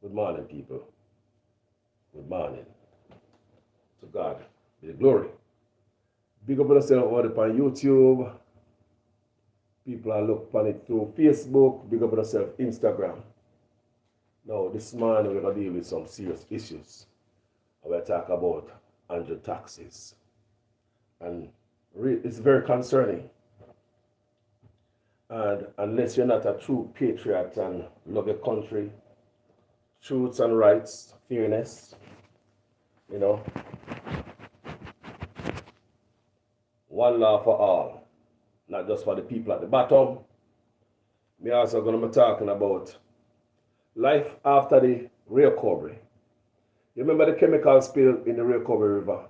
Good morning, people. Good morning. To God be the glory. Big up yourself over on YouTube. People are look upon it through Facebook. Big up yourself Instagram. Now, this morning we're going to deal with some serious issues. We're talking about Andrew taxes. And it's very concerning. And unless you're not a true patriot and love your country, truths and rights, fairness, one law for all, not just for the people at the bottom. We're also going to be talking about life after the Rio Cobre. You remember the chemical spill in the Rio Cobre River?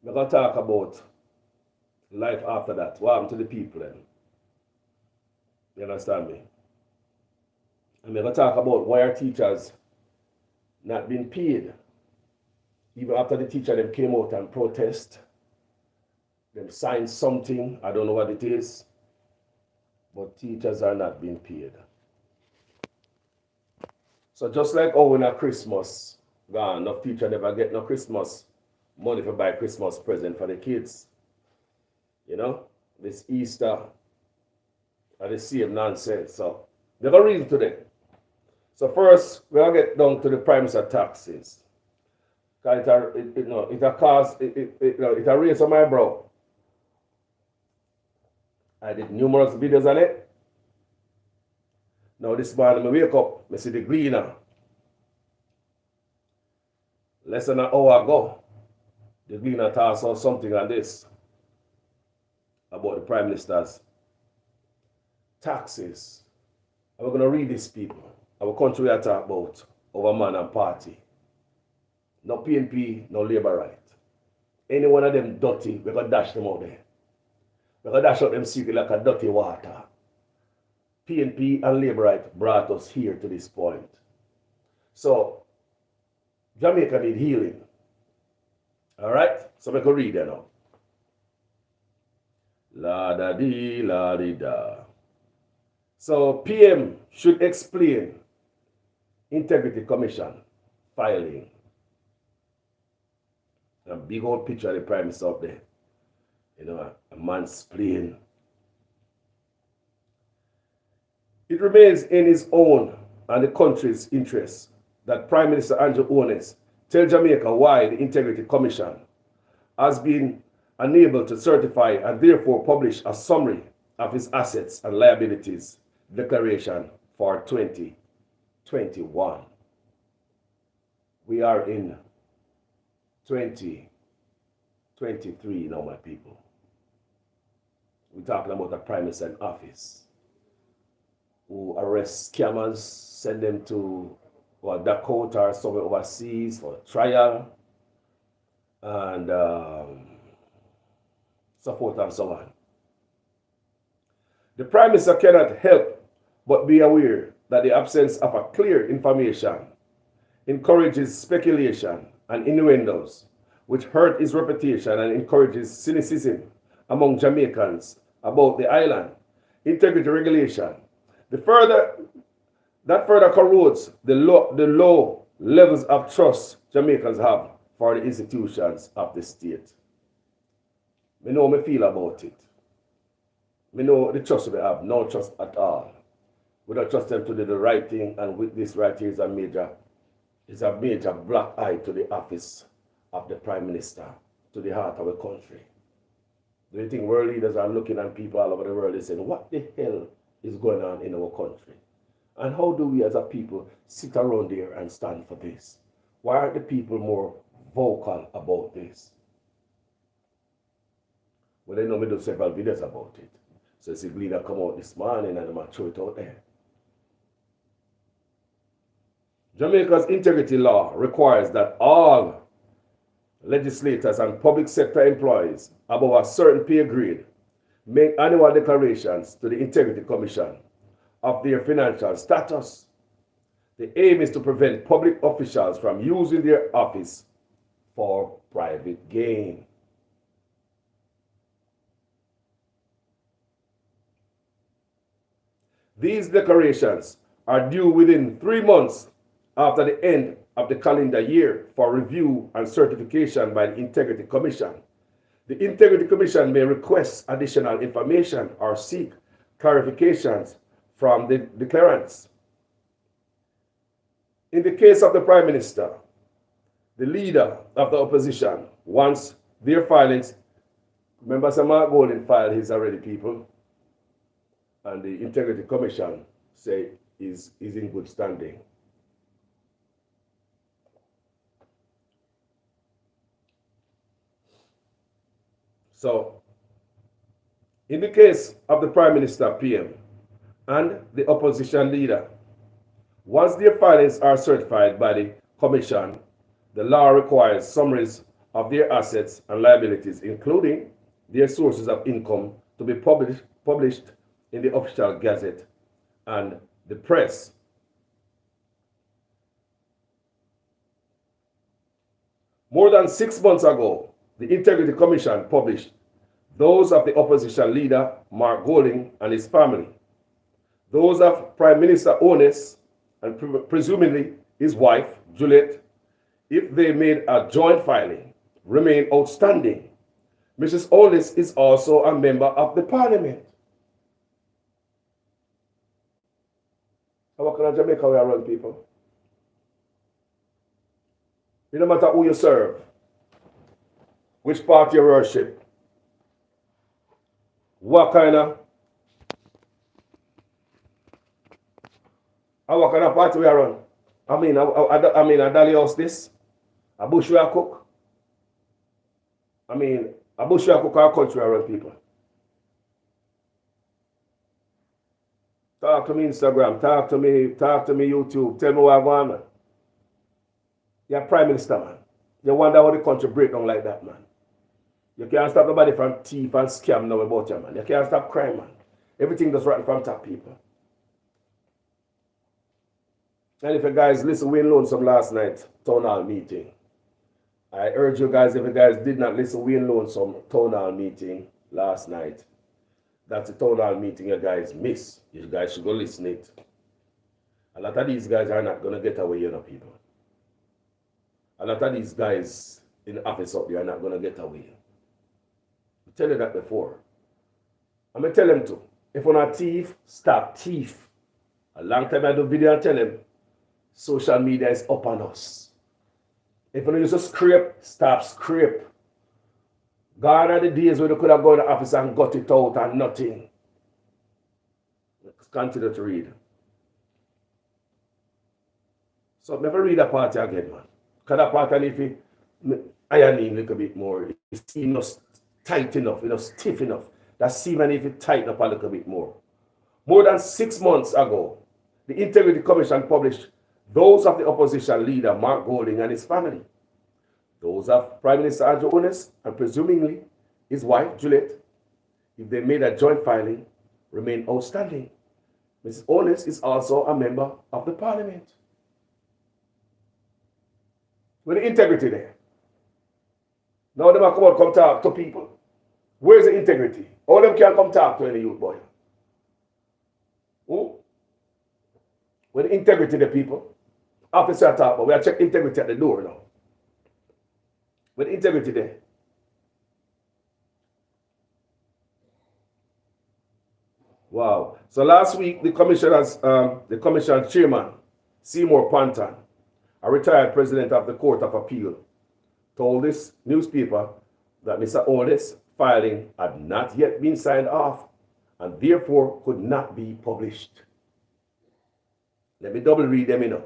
We're going to talk about life after that. What happened to the people then? You understand me? And we're going to talk about why our teachers not being paid. Even after the teacher them came out and protest, them signed something, I don't know what it is, but teachers are not being paid. So just like when a Christmas gone, enough teacher never get no Christmas money for buy Christmas present for the kids. This Easter are the same nonsense. So there's a reason today. So first, we're going to get down to the Prime Minister taxes. Because it raised on my brow. I did numerous videos on it. Now this morning I wake up, I see the Gleaner. Less than an hour ago, the Gleaner tossed out something on this about the Prime Minister's taxes. And we're going to read this, people. Our country we are talking about over man and party. No PNP, no Labour right. Any one of them dirty, we're going to dash them out there. We're going to dash out them secret like a dirty water. PNP and Labour right brought us here to this point. So, Jamaica need healing. All right? So we can read it now. La-da-dee, la-dee-da. So, PM should explain Integrity Commission filing. A big old picture of the Prime Minister up there. A man's playing. It remains in his own and the country's interest that Prime Minister Andrew Holness tell Jamaica why the Integrity Commission has been unable to certify and therefore publish a summary of his assets and liabilities declaration for 2021. We are in 2023 now, my people. We're talking about a Prime Minister in office who arrest scammers, send them to Dakota or somewhere overseas for trial, and so forth and so on. The Prime Minister cannot help but be aware that the absence of a clear information encourages speculation and innuendos, which hurt his reputation and encourages cynicism among Jamaicans about the island. Integrity regulation. That further corrodes the low levels of trust Jamaicans have for the institutions of the state. Me know me feel about it. Me know the trust we have, no trust at all. We don't trust them to do the right thing, and with this right here is a major black eye to the office of the Prime Minister, to the heart of the country. Do you think world leaders are looking at people all over the world and saying, what the hell is going on in our country? And how do we as a people sit around there and stand for this? Why aren't the people more vocal about this? Well, they know me do several videos about it. So it's a leader come out this morning and I'm going to throw it out there. Jamaica's integrity law requires that all legislators and public sector employees above a certain pay grade make annual declarations to the Integrity Commission of their financial status. The aim is to prevent public officials from using their office for private gain. These declarations are due within 3 months after the end of the calendar year for review and certification by the Integrity Commission. The Integrity Commission may request additional information or seek clarifications from the declarants. In the case of the Prime Minister, the leader of the opposition wants their filings. Remember, some Mark Golding filed his already, people, and the Integrity Commission say is in good standing. So, in the case of the Prime Minister, PM, and the opposition leader, once their filings are certified by the Commission, the law requires summaries of their assets and liabilities, including their sources of income, to be published in the official gazette and the press. More than 6 months ago, the Integrity Commission published those of the opposition leader, Mark Golding, and his family, those of Prime Minister Onus and presumably his wife, Juliet, if they made a joint filing, remain outstanding. Mrs. Onus is also a member of the parliament. How can Jamaica we are run, people? It no matter who you serve, which party you worship, what kind of party we are run. I mean, a dolly house this, a bush we are cook. I mean, a bush we are cook our country around, people. Talk to me Instagram, talk to me YouTube, tell me what I want, man. You're Prime Minister, man. You wonder how the country break down like that, man. You can't stop nobody from thief and scam now about you, man. You can't stop crime, man. Everything that's right from top, people. And if you guys listen, we Lonesome last night, town hall meeting. I urge you guys, if you guys did not listen, we Lonesome town hall meeting last night. That's the town hall meeting you guys miss. You guys should go listen it. A lot of these guys are not going to get away, you know, people. A lot of these guys in the office up there are not going to get away. I tell you that before. I'm going to tell them too. If you're not thief, stop thief. A long time I do video and tell them, social media is up on us. If you use a scrape, stop scrape. Gone are the days when you could have gone to the office and got it out and nothing. Let's continue to read. So never read that part again, man. Because that part, and if you iron in a little bit more, it's not tight enough, stiff enough. That seam, and if you tighten up a little bit more. More than 6 months ago, the Integrity Commission published those of the opposition leader, Mark Golding, and his family, those of Prime Minister Andrew Onus and presumably his wife, Juliet, if they made a joint filing, remain outstanding. Mrs. Onus is also a member of the parliament. With the integrity there. Now them come out, come talk to people. Where's the integrity? All them can't come talk to any youth boy. Who? With the integrity the people. Officer talk, but we are check integrity at the door now. With integrity there. Wow. So last week, the commission chairman, Seymour Panton, a retired president of the Court of Appeal, told this newspaper that Mr. Onus' filing had not yet been signed off and therefore could not be published. Let me double read them,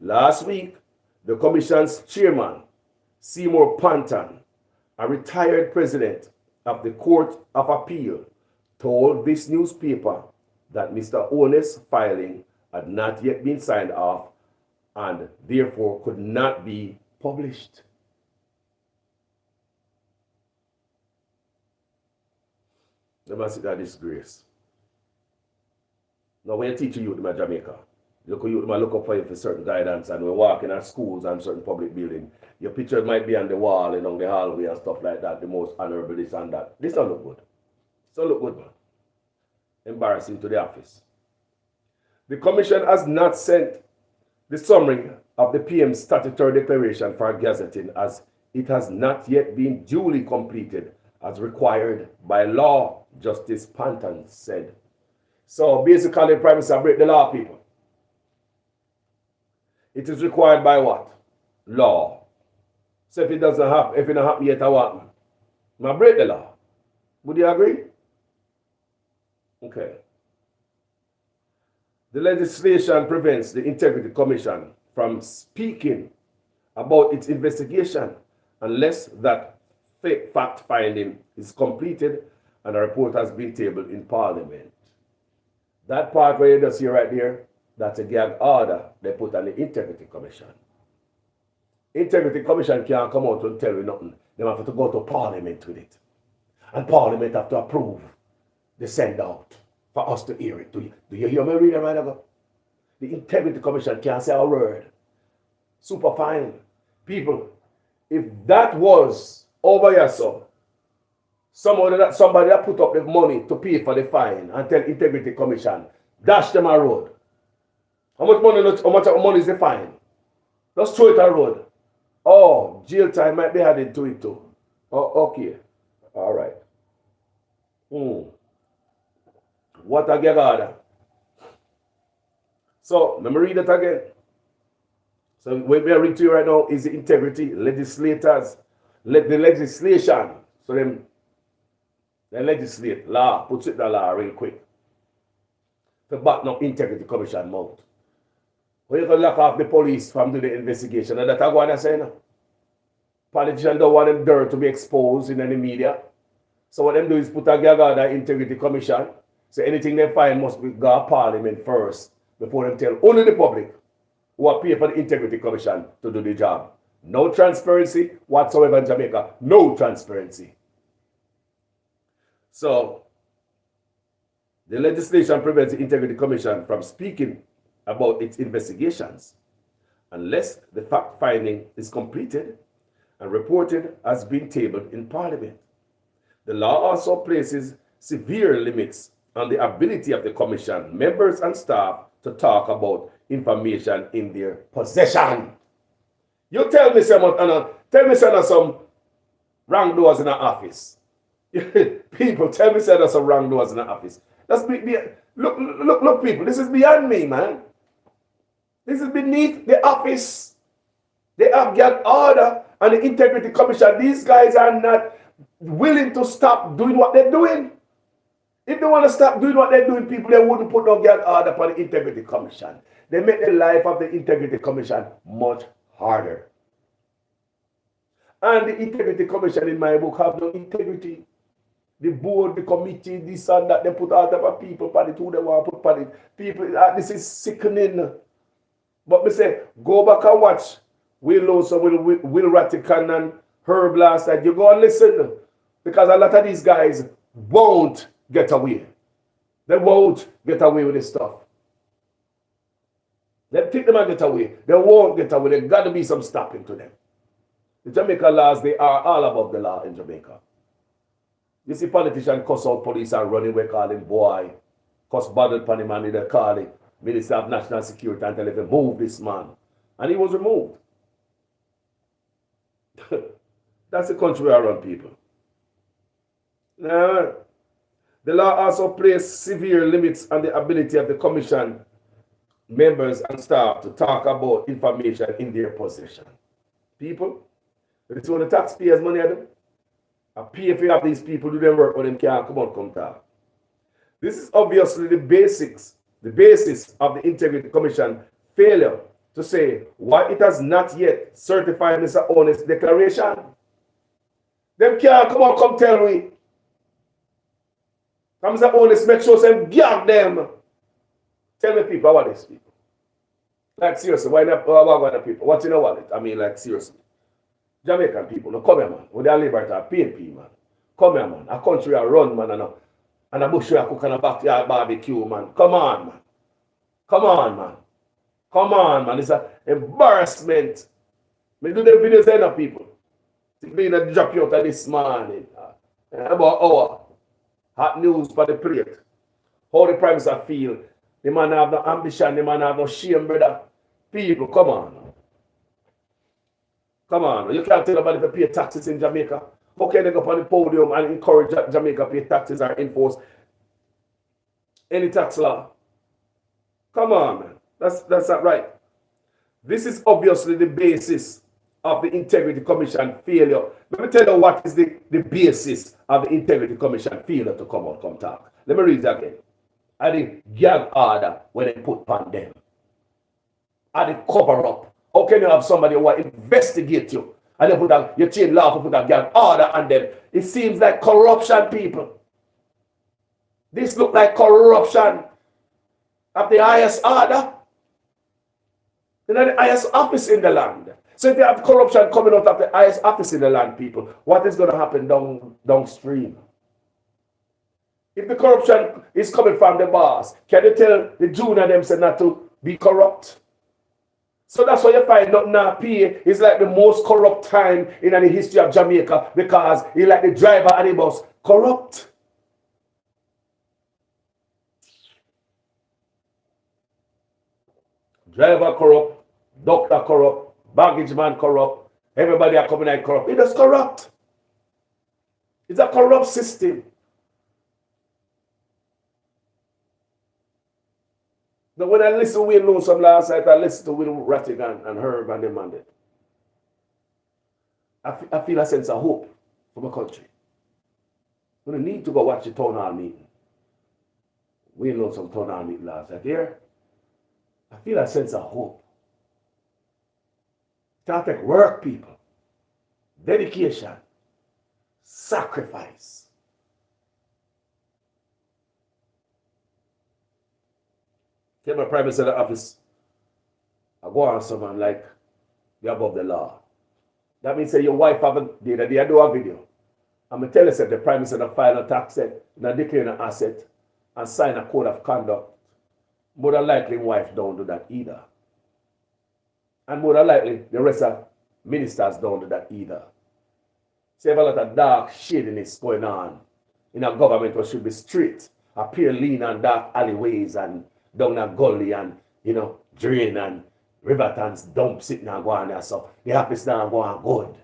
Last week, the commission's chairman, Seymour Panton, a retired president of the Court of Appeal, told this newspaper that Mr. Onus' filing had not yet been signed off and therefore could not be published. Let me see that disgrace. Now, when you teach youth in Jamaica, you might look up for you for certain guidance, and we're walking at schools and certain public buildings. Your picture might be on the wall and on the hallway and stuff like that, the most honorable this and that. This don't look good. This don't look good, man. Embarrassing to the office. The Commission has not sent the summary of the PM's statutory declaration for gazetting, as it has not yet been duly completed as required by law, Justice Panton said. So basically, the Prime Minister break the law, people. It is required by what? Law. So if it doesn't happen, if it don't happen yet, what happen? I break the law. Would you agree? Okay. The legislation prevents the Integrity Commission from speaking about its investigation unless that fact-finding is completed and a report has been tabled in Parliament. That part where you just see right there, that's a gag order they put on the Integrity Commission. Integrity Commission can't come out and tell you nothing. They have to go to Parliament with it. And Parliament have to approve the send out for us to hear it. Do you hear me reading right now? The Integrity Commission can't say a word. Super fine. People, if that was over here, so somebody that put up the money to pay for the fine and tell Integrity Commission, dash them a road. How much money is the fine? Just throw it a road. Oh, jail time might be added to it too. Oh, okay. All right. What a gag order. So, let me read it again. So, what we are reading to you right now is the integrity legislators, the legislation. So, they legislate, law, puts it in the law real quick. To back up Integrity Commission mouth. When you can lock off the police from doing the investigation, and that's what I'm saying. Politicians don't want them dirt to be exposed in any media. So what them do is put a gag order Integrity Commission. So anything they find must be go to Parliament first before them tell only the public who are paid for the Integrity Commission to do the job. No transparency whatsoever in Jamaica. No transparency. So the legislation prevents the Integrity Commission from speaking about its investigations unless the fact-finding is completed and reported as being tabled in Parliament. The law also places severe limits on the ability of the Commission, members and staff to talk about information in their possession. You tell me some wrongdoers in the office. People, tell me there's some wrongdoers in the office. Look, people, this is beyond me, man. This is beneath the office. They have got order and the Integrity Commission. These guys are not willing to stop doing what they're doing. If they want to stop doing what they're doing, people, they wouldn't put no get order for the Integrity Commission. They make the life of the Integrity Commission much harder. And the Integrity Commission in my book have no integrity. The board, the committee, this and that, they put all type of people on it, who they want to put on it. People, this is sickening. But me say, go back and watch Will Rattican and Herb last night. You go and listen. Because a lot of these guys won't get away. They won't get away with this stuff. They think they might get away. They won't get away. There's got to be some stopping to them. The Jamaica laws, they are all above the law in Jamaica. You see politicians cuss out police and running away, call him boy. Cuss battle upon him and they call him Minister of National Security and tell him, move this man. And he was removed. That's the country we are run, people. Now, the law also places severe limits on the ability of the Commission members and staff to talk about information in their possession. People, it's all the taxpayers' money at them. I pay if you have these people do their work, but them can't come out, come talk. This is obviously the basis of the Integrity Commission failure to say why it has not yet certified Mr. Honest declaration. Them can't come out, come tell me. Come Mr. Honest, make sure some gag them. Tell me people, what is people? Like seriously, why not people? What's in the wallet? I mean, like seriously. Jamaican people, no come here, man. With their liberty, PNP, man. Come here, man. A country I run, man, and a bush where I cook on a backyard barbecue, man. Come on, man. Come on, man. Come on, man. It's an embarrassment. Me do the videos there, people. It's been a drop you out of this morning. About hour. Hot news for the plate. How the Prime Minister feel The man have no ambition, the man have no shame, brother. People, come on. Come on. You can't tell nobody to pay taxes in Jamaica. How can they go up on the podium and encourage Jamaica to pay taxes or enforce any tax law? Come on, man. That's not right. This is obviously the basis of the Integrity Commission failure. Let me tell you what is the basis of the Integrity Commission failure to come out, come talk. Let me read it again. I the gag order when they put on them. I the cover up. How can you have somebody who will investigate you and then you change law to put a gag order on them? It seems like corruption, people. This look like corruption of the highest order. You know, the highest office in the land. So if you have corruption coming out of the highest office in the land, people, what is going to happen downstream? If the corruption is coming from the boss, can you tell the junior them say not to be corrupt? So that's why you find out now PA is like the most corrupt time in the history of Jamaica because he like the driver and the bus corrupt. Driver corrupt, doctor corrupt, baggage man corrupt, everybody are coming out corrupt. It is corrupt. It's a corrupt system. Now when I listen to Wayne Lonesome last night, I listened to Will Rattigan and Herb and them and them. I feel a sense of hope for my country. We don't need to go watch the town hall meeting. Wayne Lonesome town hall meeting last night. Here, I feel a sense of hope. Start to work, people. Dedication. Sacrifice. Tell my prime minister office, I go on someone like you're above the law. That means that your wife haven't did a do a video. I'm gonna tell you that the prime minister file a tax set, and declare an asset, and sign a code of conduct. More than likely, wife don't do that either. And more than likely, the rest of ministers don't do that either. So you have a lot of dark shadiness going on in a government which should be straight, appear lean and dark alleyways and down a gully and, drain and rivertons dump sitting and go on there. So the office now go on good.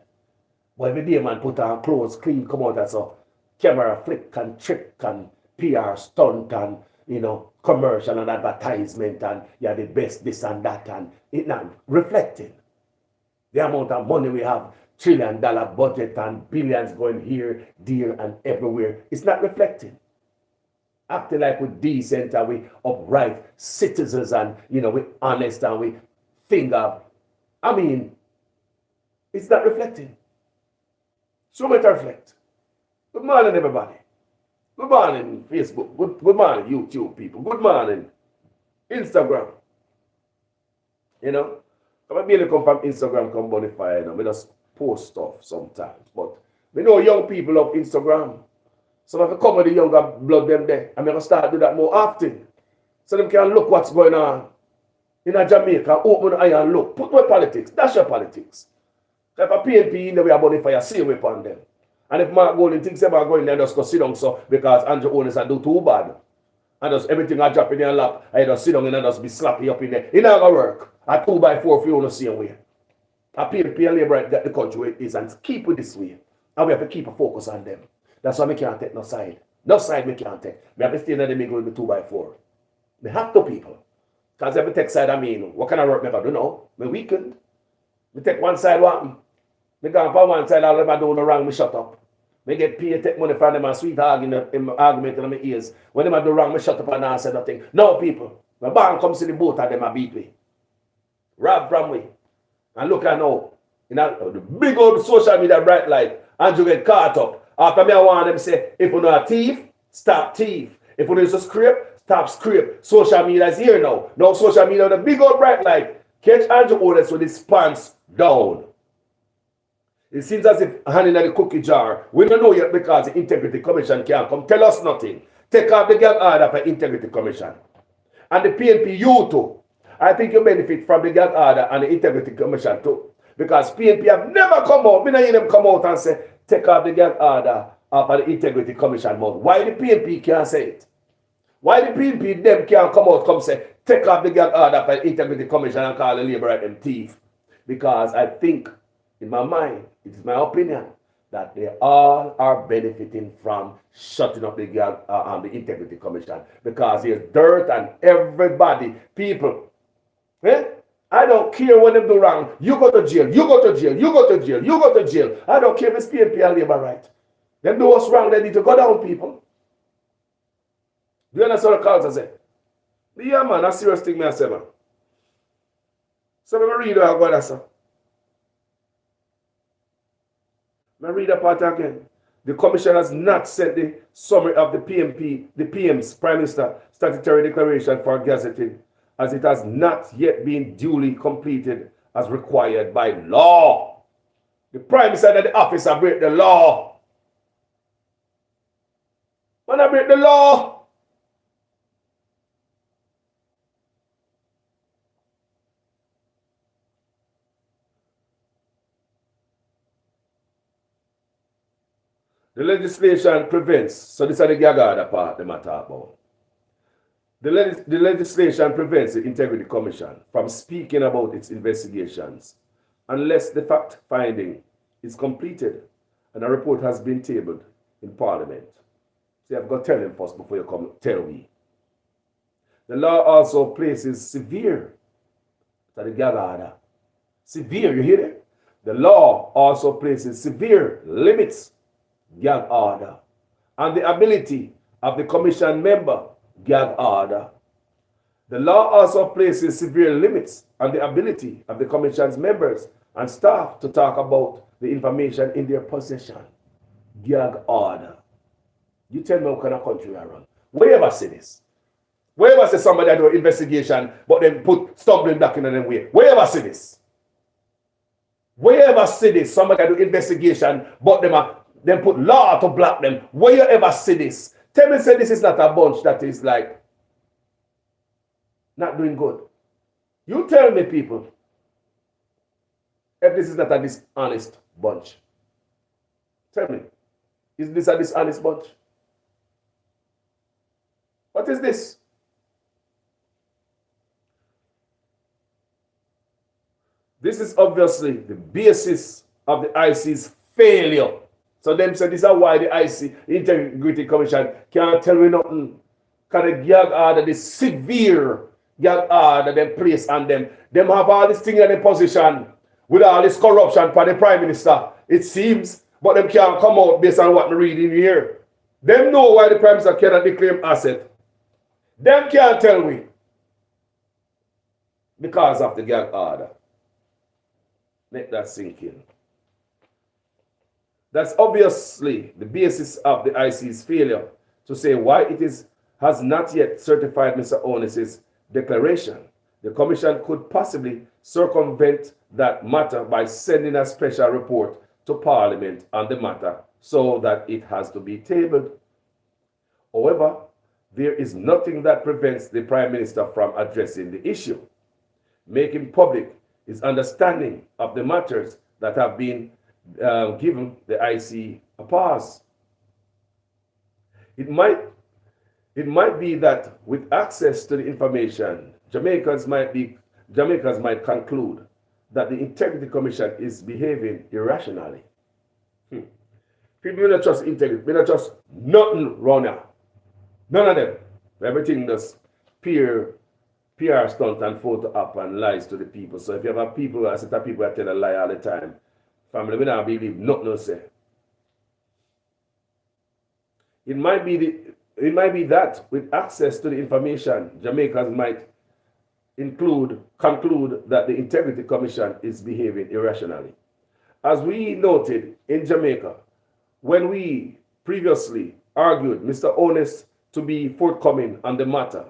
But every day, man, put on clothes, clean, come out there. So camera flick and trick and PR stunt and, commercial and advertisement and you're the best this and that and it not reflecting the amount of money we have, $1 trillion budget and billions going here, there and everywhere. It's not reflecting. Acting like we're decent and we upright citizens and we honest and we think of. It's not reflecting. So much reflect. Good morning, everybody. Good morning, Facebook. Good morning, YouTube people. Good morning, Instagram. I barely come from Instagram, come bonify, we just post stuff sometimes. But we know young people love Instagram. So if I come with the younger blood them there, I'm going to start to do that more often. So them can look what's going on in Jamaica, open the eye and look. Put my politics. That's your politics. If a PNP in the way about it, I see away upon them. And if Mark Golden thinks about going there, just go sit down so because Andrew Owners I do too bad. And just everything I drop in your lap, I just sit down and just be slappy up in there. It not gonna work. A 2x4 for you on the same way. A PNP and Labour get the country where it is and keep it this way. And we have to keep a focus on them. That's why we can't take no side. No side we can't take. We have to stay in the middle with the 2x4. We have to, people. Because every take side, what kind of work I do now? Me weakened. We take one side, what happen? Me go on one side, all them I do no wrong, me shut up. Me get paid, take money from them and sweet argument in my ears. When them I do wrong, me shut up and I say nothing. No, people. My band comes to the boat and them I beat me. Rob from me. And look at now. The big old social media bright light. Andrew get caught up. After me, I want them say, if you know a thief, stop thief. If you know a scrape, stop scrape. Social media is here now. Now social media, the big old bright light. Catch Andrew Otis with his pants down. It seems as if hand in the cookie jar. We don't know yet because the Integrity Commission can't come tell us nothing. Take out the gag order for Integrity Commission. And the PNP, you too. I think you benefit from the gag order and the Integrity Commission too. Because PNP have never come out. We don't hear them come out and say, take out the gag order of the Integrity Commission mode. Why the PNP can't say it? Why the PNP them can't come say, take off the gag order for the Integrity Commission and call the Labour at them thief? Because I think, in my mind, it is my opinion, that they all are benefiting from shutting up the the Integrity Commission. Because there's dirt and everybody, people, I don't care what them do wrong. You go to jail, you go to jail, you go to jail, you go to jail. I don't care if it's PNP and Labour right. Them do what's wrong, they need to go down, people. Do you understand what the cause I say? Yeah, man, that's serious thing, I say, man. So let me read what I got, sir. Let me read that part again. The commission has not sent the summary of the PM's Prime Minister statutory declaration for gazetting, as it has not yet been duly completed as required by law. The Prime Minister and the officer break the law. When I break the law, the legislation prevents, so this is the gag order part they matter about. The legislation prevents the Integrity Commission from speaking about its investigations unless the fact finding is completed and a report has been tabled in Parliament. See, I've got to tell them first before you come tell me. The law also places severe, that's the gag order. Severe, you hear it? The law also places severe limits, gag order, and the ability of the commission member, gag order. The law also places severe limits on the ability of the commission's members and staff to talk about the information in their possession, gag order. You tell me what kind of country I run. Where you ever see this? Where you ever see somebody do an investigation but then put stumbling block in them way? Where you ever see this? Where you ever see this? Somebody do investigation but them put law to block them. Where you ever see this? Tell me, say this is not a bunch that is like not doing good. You tell me, people, if this is not a dishonest bunch. Tell me, is this a dishonest bunch? What is this? This is obviously the basis of the IC's failure. So them say this is why the IC, Integrity Commission, can't tell me nothing. Because the gag order, the severe gag order them place on them. Them have all this thing in their position with all this corruption by the Prime Minister, it seems, but them can't come out based on what I'm reading here. Them know why the Prime Minister cannot declare asset. Them can't tell me. Because of the gag order. Let that sink in. That's obviously the basis of the IC's failure to say why it has not yet certified Mr. Onus's declaration. The Commission could possibly circumvent that matter by sending a special report to Parliament on the matter so that it has to be tabled. However, there is nothing that prevents the Prime Minister from addressing the issue, making public his understanding of the matters that have been given the IC a pause. It might be that with access to the information, Jamaicans might conclude that the Integrity Commission is behaving irrationally. People do not trust integrity. They don't trust nothing wrong now. None of them. Everything does PR stunt and photo up and lies to the people. So if you have people, I said that people that tell a lie all the time, family, we don't believe nothing no say. It might be that with access to the information, Jamaicans might conclude that the Integrity Commission is behaving irrationally. As we noted in Jamaica, when we previously argued Mr. Onus to be forthcoming on the matter,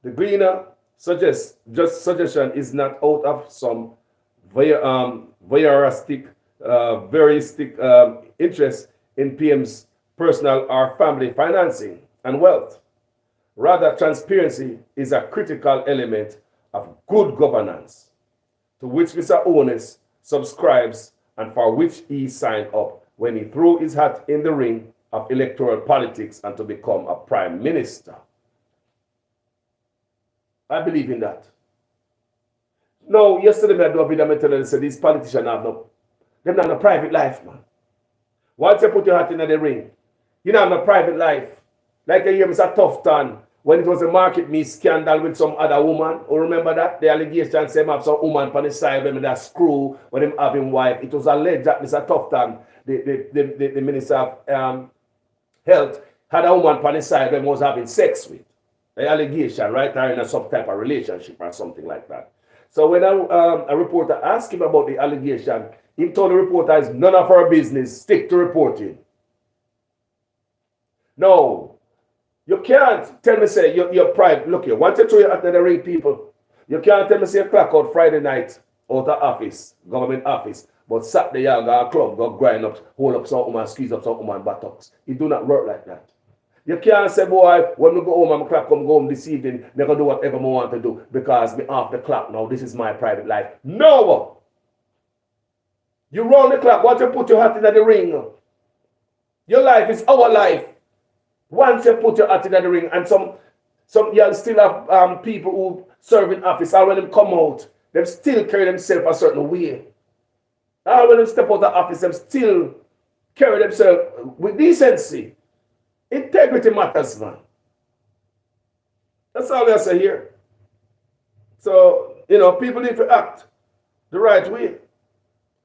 the greener suggestion is not out of some voyeuristic interest in PM's personal or family financing and wealth. Rather, transparency is a critical element of good governance, to which Mr. Onus subscribes and for which he signed up when he threw his hat in the ring of electoral politics and to become a prime minister. I believe in that. No, yesterday I do a video and tell you, say these politicians have no, them not no private life, man. Once you put your hat in the ring, you don't have no private life. Like I hear Mr. Tufton, when it was a market me scandal with some other woman, or remember that? The allegation said have some woman on the side when that screw when him having wife. It was alleged that Mr. Tufton, the Minister of Health, had a woman on the side when he was having sex with. The allegation, right? Or in some type of relationship or something like that. So when a reporter asked him about the allegation, he told the reporter it's none of our business, stick to reporting. No, you can't tell me, say, you're private. Look here, once you throw your at the ring, people, you can't tell me, say, you clock out Friday night out of office, government office, but Saturday you go a club, go grind up, hold up some woman, squeeze up some woman buttocks. It do not work like that. You can't say, boy, when we go home, I'm clock come go home this evening, they're going to do whatever I want to do because me off the clock now, this is my private life. No! You round the clock, once you put your hat in the ring, your life is our life. Once you put your hat in the ring, and some you still have people who serve in office, or when them come out, them still carry themselves a certain way. Or when them step out of office, them still carry themselves with decency. Integrity matters, man. That's all I say here. So, people need to act the right way.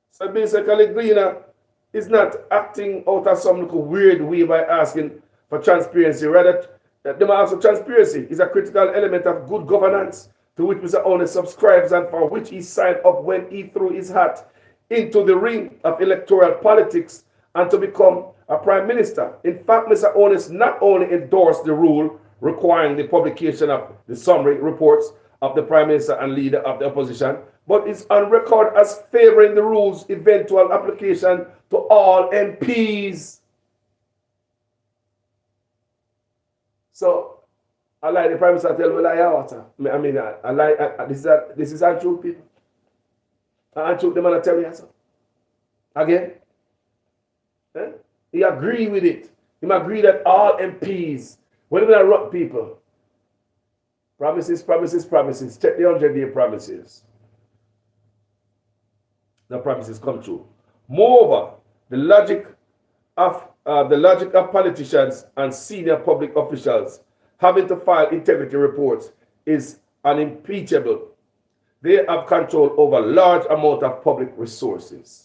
So basically, Gleaner is not acting out of some little weird way by asking for transparency. Rather, them ask for transparency is a critical element of good governance to which Mr. Onus subscribes and for which he signed up when he threw his hat into the ring of electoral politics and to become a prime minister. In fact, Mr. Onus not only endorsed the rule requiring the publication of the summary reports of the prime minister and leader of the opposition, but is on record as favoring the rule's eventual application to all MPs. So, I like the prime minister tell me like water. I mean, I like this is untrue, people. Untrue, the man tell you so. Again, he agree with it. He agree that all MPs, when they rock people, promises. Check the 100-day promises. The promises come true. Moreover, the logic of politicians and senior public officials having to file integrity reports is unimpeachable. They have control over large amount of public resources.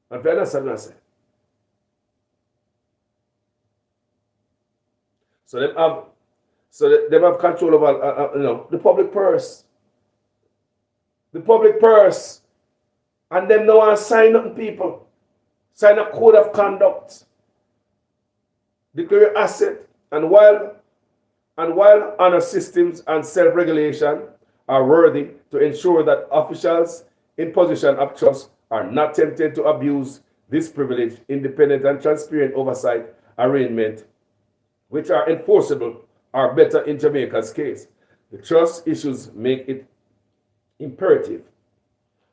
And for understand what I say. So they have control over the public purse. The public purse. And then no one sign nothing, people. Sign a code of conduct. Declare your asset. And while honor systems and self-regulation are worthy to ensure that officials in position of trust are not tempted to abuse this privilege, independent and transparent oversight arrangement, which are enforceable, are better in Jamaica's case. The trust issues make it imperative.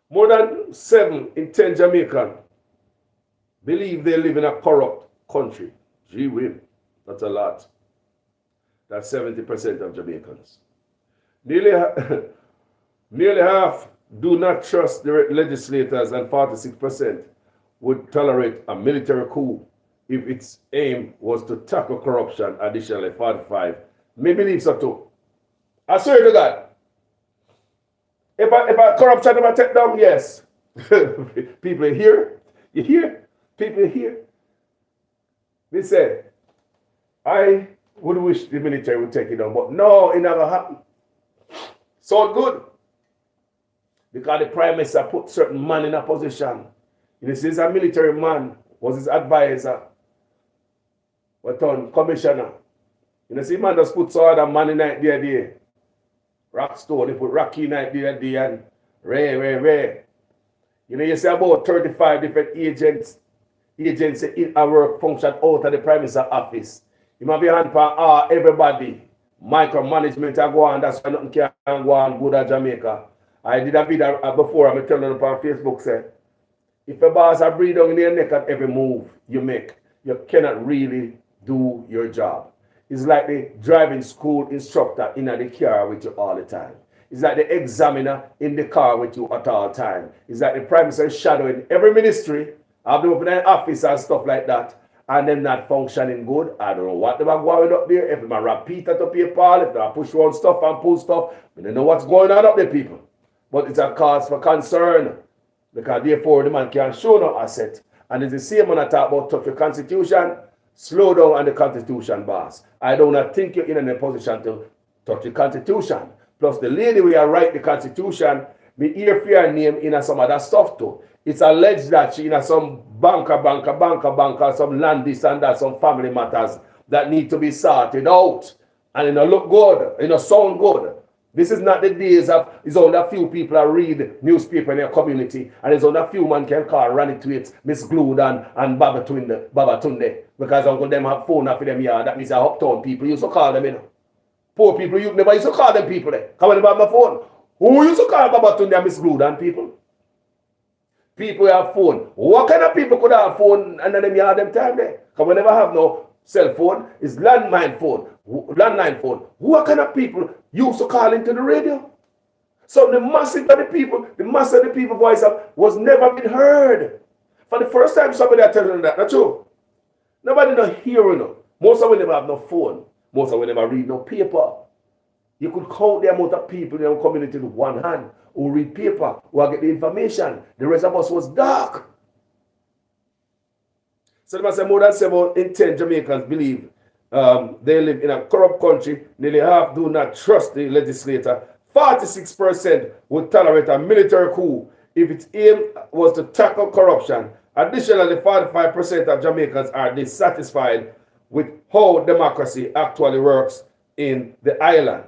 More than 7 in 10 Jamaicans believe they live in a corrupt country. Gee whiz, that's a lot. That's 70% of Jamaicans. Nearly half do not trust the legislators, and 46% would tolerate a military coup if its aim was to tackle corruption. Additionally, 45 may believe so too. I swear to God, if a corruption ever take down, yes. People here, you hear? People here. They say, I would wish the military would take it down, but no, it never happened. So good. Because the prime minister put certain man in a position. This is a military man, was his advisor, what on commissioner. See, man just put some other man in there. Rockstone, he put Rocky in there and Ray. You see about 35 different agents in our work function out of the prime minister office. You might be hand for everybody. Micromanagement go on, that's why nothing can go on good at Jamaica. I did a video before, I'm telling you on Facebook, say, if a boss are breathing down in your neck at every move you make, you cannot really do your job. It's like the driving school instructor in the car with you all the time. It's like the examiner in the car with you at all time. It's like the prime minister shadowing every ministry, have them open an office and stuff like that, and them not functioning good. I don't know what they are going up there. If they are repeat at the paper, if they are push one stuff and pull stuff, we don't know what's going on up there, people. But it's a cause for concern, because therefore the man can show no asset. And it's the same when I talk about touch the constitution, slow down on the constitution, boss. I do not think you're in a position to touch the constitution. Plus the lady where write the constitution, me hear fear name in some other stuff too. It's alleged that she in some banker, some land this and that, some family matters that need to be sorted out. And it look good, it sound good. This is not the days of, it's only a few people that read newspaper in your community, and it's only a few man can call, run it with Miss Glued and Baba Tunde, because Uncle them have phone for them here. That means a uptown people used to call them, you know. Poor people, you never used to call them people there. Come on, never have my phone. Who used to call Baba Tunde and Miss Glued and people? People have phone. What kind of people could have phone and then them have them time there? Because we never have no cell phone. It's landline phone. What kind of people used to call into the radio? So the mass of the people voice was never been heard. For the first time somebody are telling them that, not true. Nobody not hearing them. Most of them never have no phone. Most of them never read no paper. You could count the amount of people in our community with one hand who read paper, who get the information. The rest of us was dark. So they must say more than 7 in 10 Jamaicans believe they live in a corrupt country. Nearly half do not trust the legislator. 46% would tolerate a military coup if its aim was to tackle corruption. Additionally, 45% of Jamaicans are dissatisfied with how democracy actually works in the island.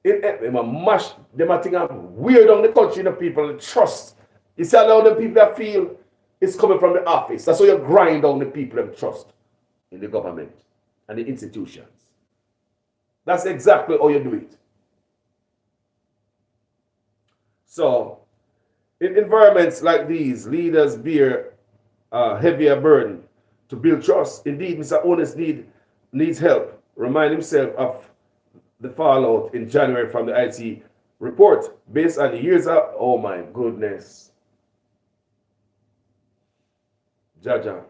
They mash them a thing and weird on the country, the people trust. You see how the people that feel it's coming from the office. That's how you grind on the people and trust in the government and the institutions. That's exactly how you do it. So, in environments like these, leaders bear a heavier burden to build trust. Indeed, Mr. Honest needs help. Remind himself of the fallout in January from the IT report based on the years of, oh my goodness. Jaja.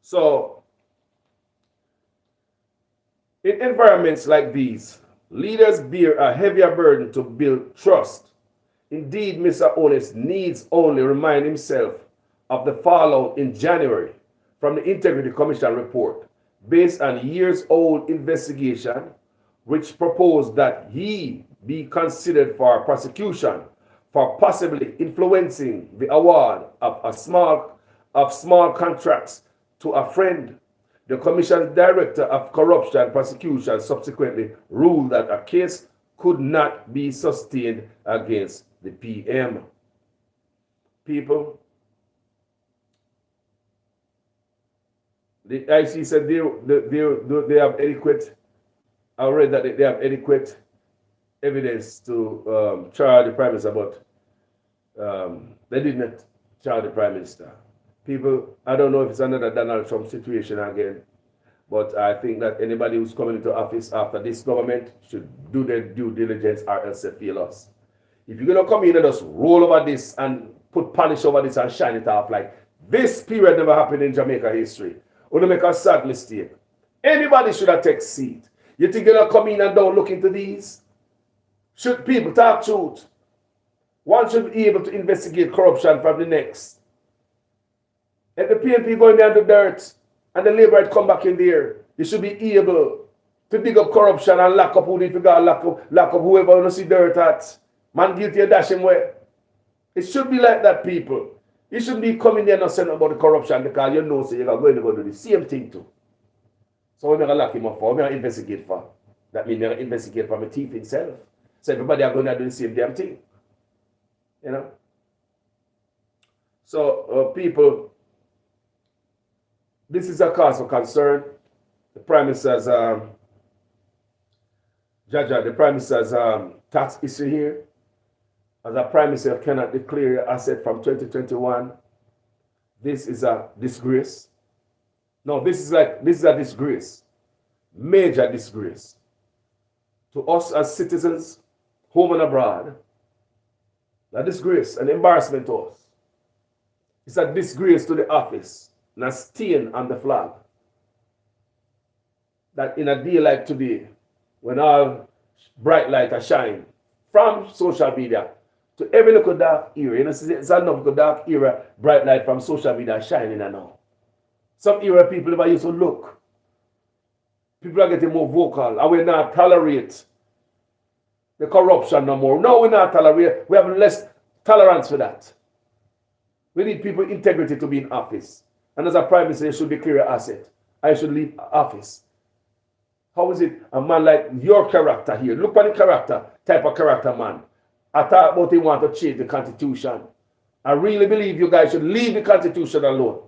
So, in environments like these, leaders bear a heavier burden to build trust. Indeed, Mr. Honest needs only remind himself of the fallout in January from the Integrity Commission report based on years-old investigation which proposed that he be considered for prosecution for possibly influencing the award of small contracts to a friend. The Commission's Director of Corruption Prosecution subsequently ruled that a case could not be sustained against the PM. People, the IC said they have adequate, I read that they have adequate evidence to charge the Prime Minister, but they did not charge the Prime Minister. People, I don't know if it's another Donald Trump situation again, but I think that anybody who's coming into office after this government should do their due diligence or else they fail us. If you're going to come in and just roll over this and put polish over this and shine it off like this period never happened in Jamaica history, or to make a sad mistake. Anybody should have taken seat. You think you're going to come in and don't look into these? Should people talk truth? One should be able to investigate corruption from the next. If the PNP go in there and do dirt, and the Labour come back in there, you should be able to dig up corruption and lock up who need to go, lock up whoever you see dirt at. Man guilty, dash him away. It should be like that, people. You shouldn't be coming there and not saying about the corruption because you know so you're going to go do the same thing too. So we're going to lock him up for, we're going to investigate for. That means we're going to investigate for my thief himself. So everybody are going to do the same damn thing. You know? So, people, this is a cause for concern. The Prime Minister's, the Prime Minister's tax issue here. As a Prime Minister cannot declare asset from 2021. This is a disgrace. No, this is a disgrace, major disgrace to us as citizens, home and abroad. A disgrace, an embarrassment to us. It's a disgrace to the office and a stain on the flag. That in a day like today, when all bright light are shine from social media to every little dark era, it's enough little dark era, bright light from social media shining now. Some era people never used to look. People are getting more vocal, and we not tolerate the corruption no more. No, we not tolerate. We have less tolerance for that. We need people integrity to be in office. And as a prime minister, you should declare an asset. I should leave office. How is it a man like your character here? Look at the character, type of character man. I thought about he want to change the constitution. I really believe you guys should leave the constitution alone.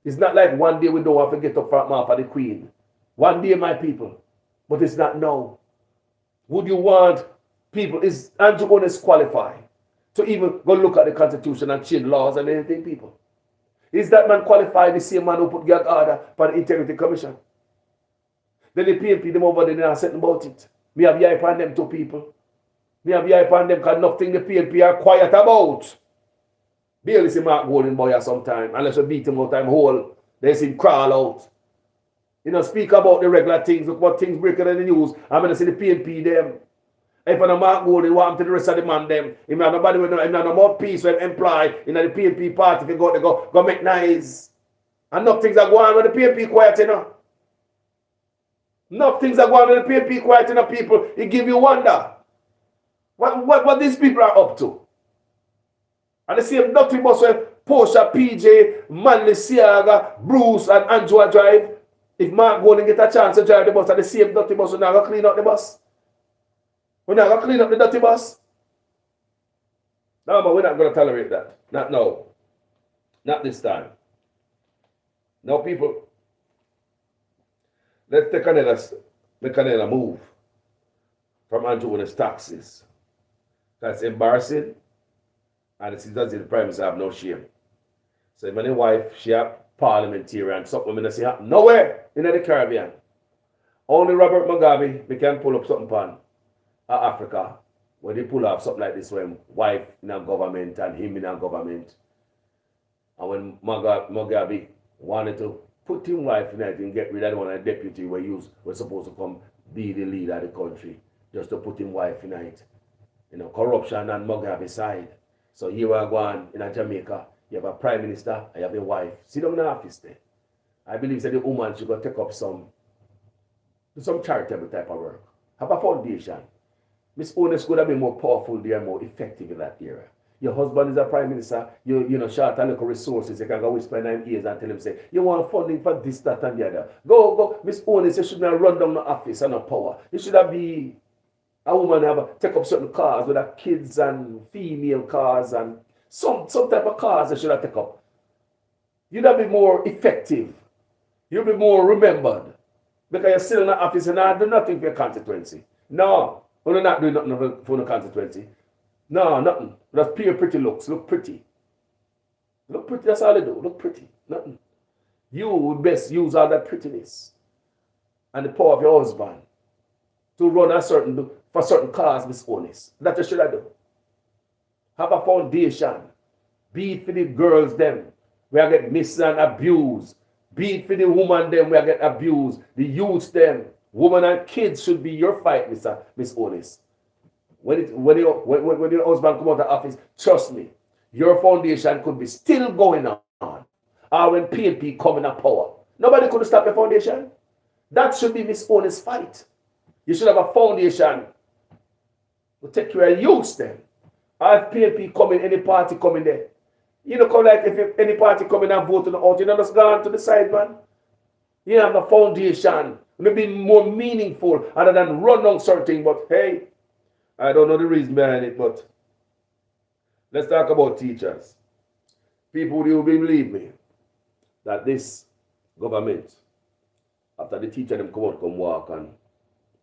It's not like one day we don't have to get up for the queen. One day, my people. But it's not now. Would you want people, is Andrew Honest qualified to even go look at the constitution and change laws and anything, people? Is that man qualified, the same man who put gag order for the Integrity Commission? Then the PNP, them over there, they are saying about it. Me have eye upon them two people. Me have eye upon them because nothing the PNP are quiet about. Barely see Mark Golden boy sometime, unless you beat him out time whole, they see him crawl out. You know, speak about the regular things, look what things breaking in the news. I'm going to see the PNP them. If I'm Mark Golden, what to the rest of the man them? If not nobody with no more peace when employ in the PNP party, if you go make nice. And enough things are going on with the PNP quiet, you know. Enough things are going on with the PNP quiet, you know, people. It give you wonder. What these people are up to. And the same nothing but when Portia, PJ, Manley, Siaga, Bruce, and Andrew drive. If Mark Golden get a chance to drive the bus, and the same dirty bus, we're not going to clean up the bus. We're not going to clean up the dirty bus. No, but we're not going to tolerate that. Not now. Not this time. Now, people, let's take another move from Andrew Honest taxes. That's embarrassing. And the citizens in the prime minister have no shame. So my wife, she a parliamentarian, something I'm see happen nowhere in the Caribbean. Only Robert Mugabe we can pull up something upon Africa when they pull off something like this when wife in a government and him in a government. And when Mugabe wanted to put his wife in it and get rid of the one of the deputy was supposed to come be the leader of the country, just to put his wife in it. You know, corruption on Mugabe's side. So you are going in Jamaica, you have a prime minister, and you have a wife. Sit down in the office there. I believe that the woman should go take up some charitable type of work. Have a foundation. Miss Honest could have been more powerful there, more effective in that era. Your husband is a prime minister, you short a little resources, you can go whisper 9 years and tell him, say, you want funding for this, that, and the other. Go, Miss Honest, you should not run down the office and no power. You should have be a woman take up certain cars with her kids and female cars and some type of cars they should have take up. You'd have been more effective. You'll be more remembered. Because you're still in the office and not do nothing for your constituency. No, we're not doing nothing for the constituency. No, nothing. Just pure pretty looks. Look pretty. Look pretty, that's all they do. Look pretty. Nothing. You would best use all that prettiness and the power of your husband to run for certain cars, Miss Honest. That you should have done. Have a foundation. Be it for the girls them, where I get missed and abused. Be it for the woman them, where I get abused. The youths them. Women and kids should be your fight, Miss Honest. When your husband come out of the office, trust me, your foundation could be still going on. Or when PNP come in power. Nobody could stop your foundation. That should be Miss Honest's fight. You should have a foundation to take care of youths then. Or if PNP come in, any party come in there. You know, come like if any party come in and vote on the out, you know, just go on to the side, man. You have a foundation. It will be more meaningful other than run on certain things. But hey, I don't know the reason behind it, but let's talk about teachers. People, will believe me that this government, after the teacher them come out, come walk and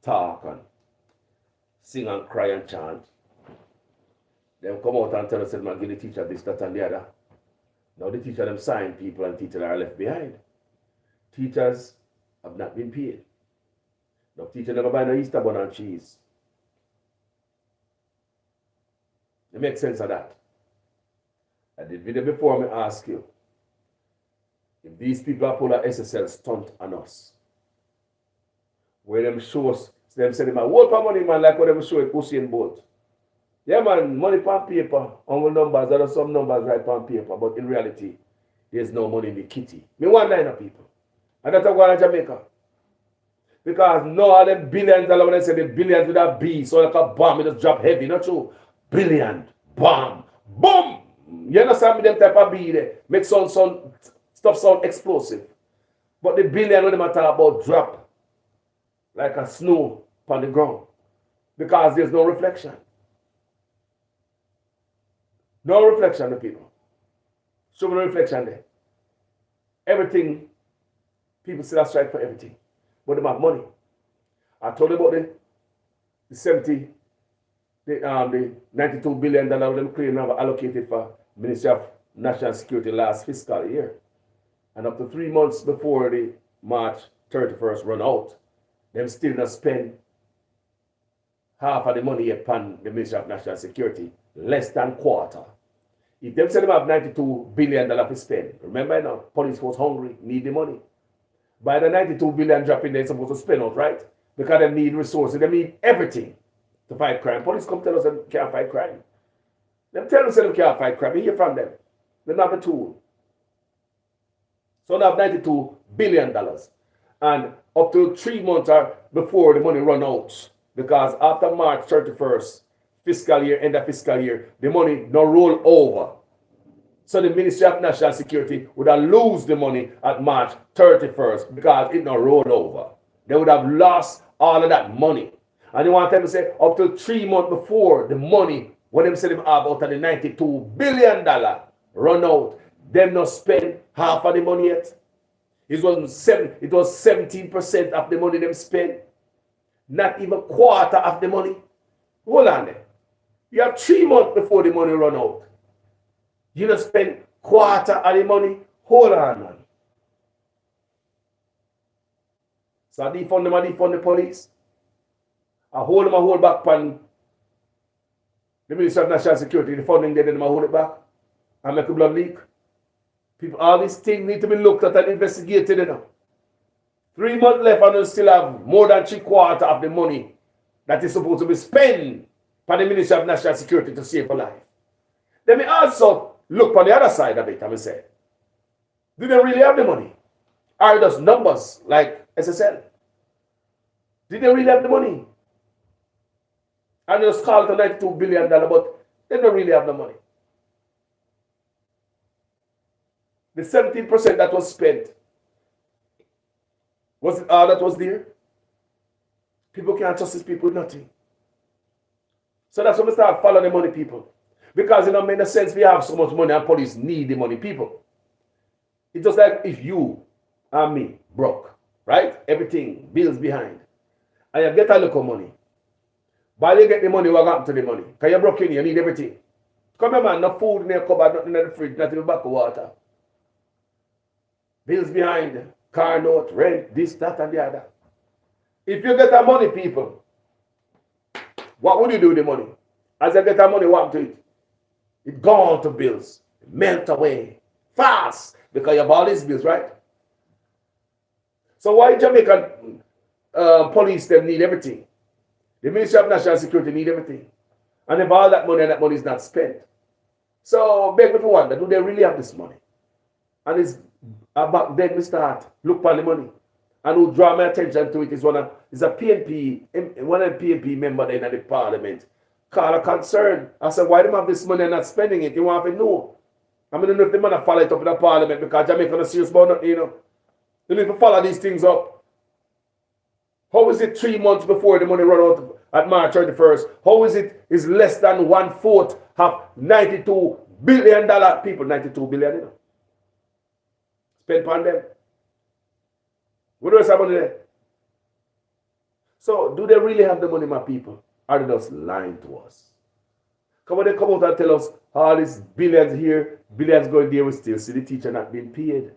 talk and sing and cry and chant, them come out and tell us, man, give the teacher this, that, and the other. Now the teacher them sign people and teachers are left behind. Teachers have not been paid. No teacher never buy no Easter bun and cheese. It makes sense of that. I did video before me ask you if these people are pulling a SSL stunt on us. Where them shows them say them a whole for money man like what them show at Usain Bolt. Yeah man, money on paper, on numbers, there are some numbers right on paper, but in reality, there's no money in the kitty. Me one line of people. And that's why in Jamaica. Because no all them billions, when I say the billions with a B, so like a bomb, it just drop heavy, not true. Billion, bomb, boom! You understand me, them type of B there. Make stuff sound explosive. But the billion when they talk about drop like a snow on the ground. Because there's no reflection. No reflection, the people. Show me no reflection there. Everything, people still strike for everything. But they have money. I told you about the $92 billion them claim have allocated for Ministry of National Security last fiscal year. And up to 3 months before the March 31st run out, them still not spend half of the money upon the Ministry of National Security, less than quarter. If them say them have $92 billion to spend, remember now, police was hungry, need the money. By the $92 billion dropping, they're supposed to spend out, right? Because they need resources, they need everything to fight crime. Police come tell us they can't fight crime. Them tell us they can't fight crime. We hear from them. They don't have a tool. So they have $92 billion. And up to 3 months before the money run out. Because after March 31st, fiscal year, end of fiscal year, the money no roll over. So the Ministry of National Security would have lose the money at March 31st because it no roll over. They would have lost all of that money. And you want them to say up to 3 months before the money, when them say them have out of the $92 billion run out, them not spend half of the money yet. It was 17% of the money them spend. Not even quarter of the money. Hold on there. You have 3 months before the money run out. You don't spend quarter of the money. Hold on, man. So I defund them, I defund the police. I hold back on the Ministry of National Security, the funding there, then I hold it back. I make a blood leak. People, all these things need to be looked at and investigated, you know. 3 months left and they still have more than 3/4 of the money that is supposed to be spent by the Ministry of National Security to save a life. Let me also look on the other side of it and say, do they really have the money? Are those numbers like SSL? Did they really have the money? And they just call it a $92 billion, but they don't really have the money. The 17% that was spent, was it all that was there? People can't trust these people with nothing. So that's when we start following the money people. Because it don't make no sense we have so much money and police need the money people. It's just like if you and me broke, right? Everything, bills behind. And you get a little money. While you get the money, what happened to the money? Because you're broke in, you need everything. Come here, man, no food in your cupboard, nothing in the fridge, nothing in the back of water. Bills behind, car note, rent, this, that, and the other. If you get the money, people, what would you do with the money? As you get the money, what to it? It gone to bills. It melt away. Fast. Because you have all these bills, right? So why Jamaican police, them need everything? The Ministry of National Security need everything. And if all that money is not spent. So beg me for wonder, do they really have this money? And it's about then we start look for the money. And who draw my attention to it is one of the PNP member in the parliament. Call a concern. I said, why do they have this money and not spending it? You want to know? I don't know if the man follow it up in the parliament because Jamaica is serious about nothing, you know. You need to follow these things up. How is it 3 months before the money run out at March 31st? How is it is less than 1/4 of $92 billion people, $92 billion, you know. Spend upon them. What else about there? So, do they really have the money, my people? Or are they just lying to us? Come on, they come out and tell us all these billions here, billions going there, we still see the teacher not being paid.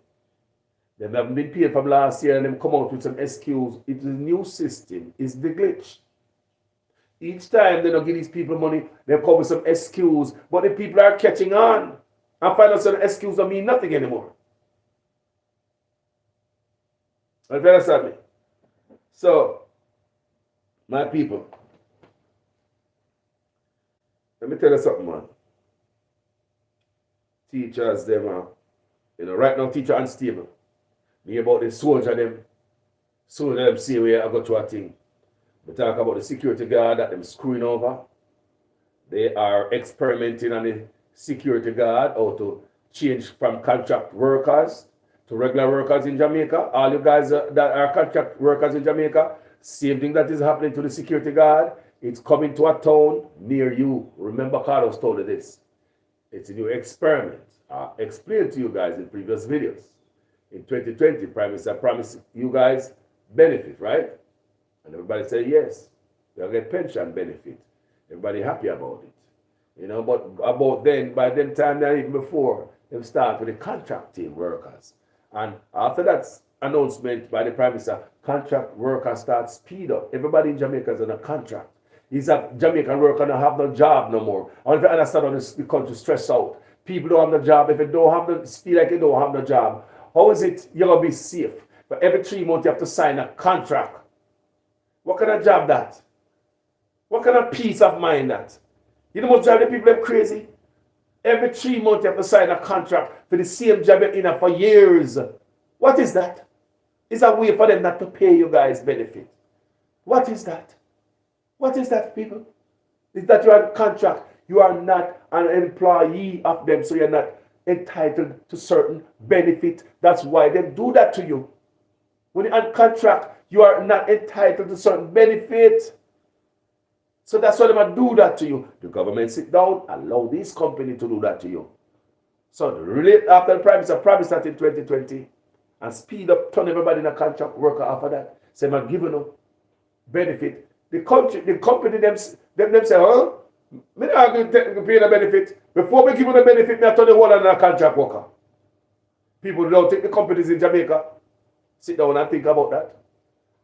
They haven't been paid from last year and them come out with some excuse. It is a new system. It's the glitch. Each time they don't give these people money, they come with some excuse. But the people are catching on. And find out some excuse don't mean nothing anymore. You understand me? So, my people, let me tell you something, man. Teachers, them are, right now, teacher unstable. Me about the soldier them see where I got to a thing. We talk about the security guard that them screwing over. They are experimenting on the security guard how to change from contract workers to regular workers in Jamaica. All you guys that are contract workers in Jamaica, same thing that is happening to the security guard. It's coming to a town near you. Remember, Carlos told you this. It's a new experiment. I explained to you guys in previous videos. In 2020, Prime Minister promised you guys benefit, right? And everybody said yes. You'll get pension benefit. Everybody happy about it. But about then, by then time, even before, they start with the contracting workers. And after that announcement by the Prime Minister, contract workers start speed up. Everybody in Jamaica is on a contract. He's a Jamaican worker don't have no job no more. I want to understand how the country stress out. People don't have no job. If you don't have no, feel like you don't have no job, how is it you're going to be safe? But every 3 months you have to sign a contract. What kind of job that? What kind of peace of mind that? You know what drive the people are crazy? Every 3 months you have to sign a contract for the same job you're in for years. What is that? It's a way for them not to pay you guys benefit. What is that? What is that, people? Is that you are on contract. You are not an employee of them, so you're not entitled to certain benefit. That's why they do that to you. When you're on contract, you are not entitled to certain benefit. So that's why they do that to you. The government sit down, allow this company to do that to you. So really, after the Prime Minister promised that in 2020, and speed up, turn everybody in a contract worker after that. Say, I'm giving them benefit. The company them say, oh, me not going to pay the benefit. Before we give you the benefit, me I turn the whole on a contract worker. People don't take the companies in Jamaica. Sit down and think about that.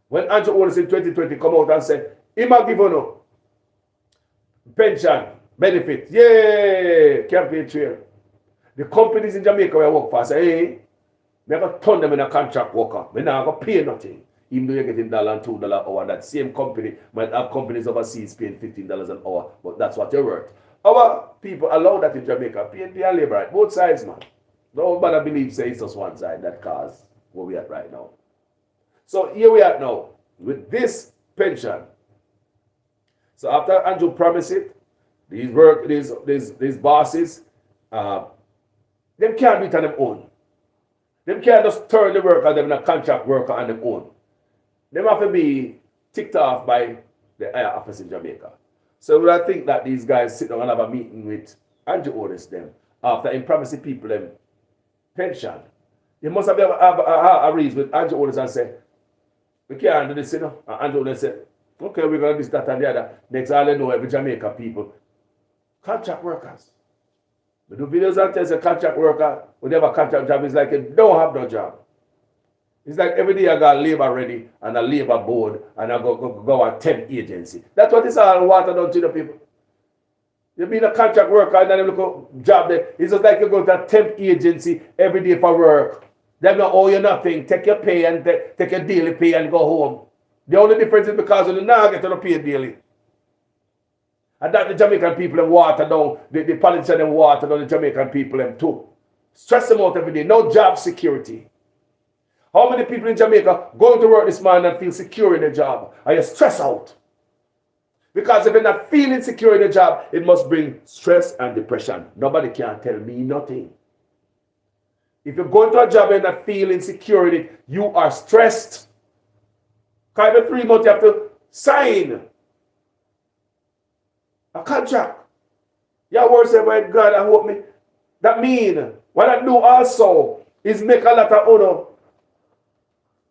When Andrew Owens in 2020 come out and say, he might give you pension, benefit, yay, campaign trail. The companies in Jamaica where I work for say, hey, me going to turn them in a contract worker. Me not going to pay nothing. Even though you're getting $1 and $2 an hour, that same company might have companies overseas paying $15 an hour, but that's what you're worth. Our people allow that in Jamaica, pay and labor right, both sides, man. Nobody believes say it's just one side that cause where we at right now. So here we are now with this pension. So after Andrew promised it, these bosses, them can't do it on their own. Them can't just turn the worker them in a contract worker on their own. Them have to be ticked off by the higher office in Jamaica. So I think that these guys sit down and have a meeting with Andrew Otis them after him promising people them pension. They must have a reason with Andrew Otis and say, we can't do this, And Andrew Otis said, okay, we're going to do this, that, and the other. Next, all I know, every Jamaica people, contract workers. We do videos and tell a contract worker, when they have a contract job, it's like they don't have no job. It's like every day I got labor ready and a labor board and I go on temp agency. That's what it's all water done to the people. You being a contract worker and then you look at job there. It's just like you go to a temp agency every day for work. They don't owe you nothing. Take your pay and take your daily pay and go home. The only difference is because you now get to the pay daily. And that the Jamaican people them water down, the politicians them water down the Jamaican people them too. Stress them out every day. No job security. How many people in Jamaica going to work this morning and feel secure in their job? Are you stressed out? Because if you're not feeling secure in the job, it must bring stress and depression. Nobody can tell me nothing. If you're going to a job and not feeling secure in it, you are stressed. Because every 3 months you have to sign a contract. Your word said, well, God, I hope me. That mean, what I do also is make a lot of honor.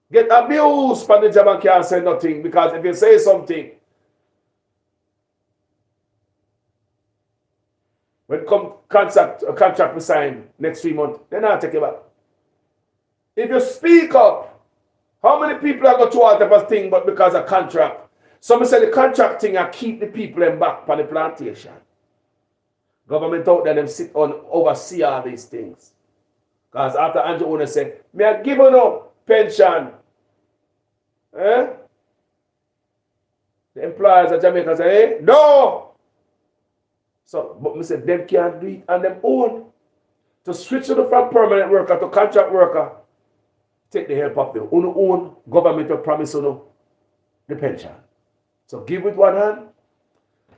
Get abused from the job and can't say nothing. Because if you say something, when come contract we sign next 3 months, they're not take it back. If you speak up, how many people are going to all type of thing but because of contract? Some say the contract thing are keep the people in back on the plantation. Government out there, them sit on oversee all these things. Because after Andrew owner said, me I give you no pension. Eh? The employers of Jamaica say, eh? No! So, but me say, them can't do it on them own. To switch from permanent worker to contract worker, take the help of the own government will promise you the pension. So give with one hand,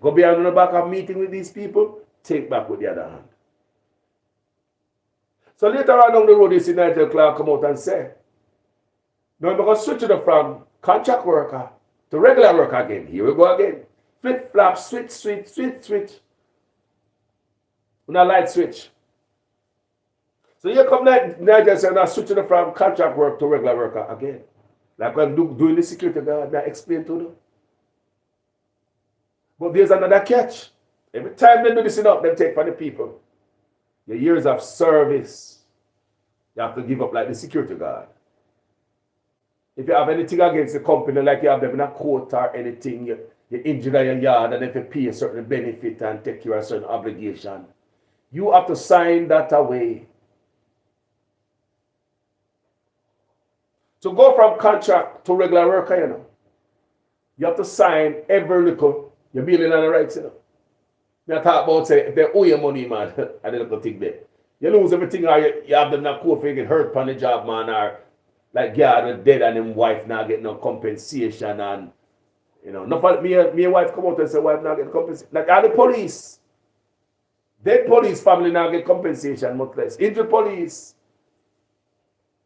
go behind the back of meeting with these people, take back with the other hand. So later on down the road, you see Nigel Clark come out and say, no, because switch it from contract worker to regular worker again. Here we go again. Flip, flap, switch. Una light switch. So here come Nigel saying, now switch it from contract work to regular worker again. Like when doing the security guard, I explain to them. But there's another catch. Every time they do this enough, they take from the people. Your years of service, you have to give up like the security guard. If you have anything against the company, like you have them in a court or anything, you injured in your yard and if you pay a certain benefit and take care of a certain obligation, you have to sign that away. To go from contract to regular worker, you have to sign every little. You're building on the rights, You talk about say if they owe you money, man, and they don't think that. You lose everything or you have them in a court for you get hurt on the job, man, or like God dead and him wife not get no compensation and no me and wife come out and say wife not get compensation. Like all the police. Dead police family now get compensation, much less. Injured police.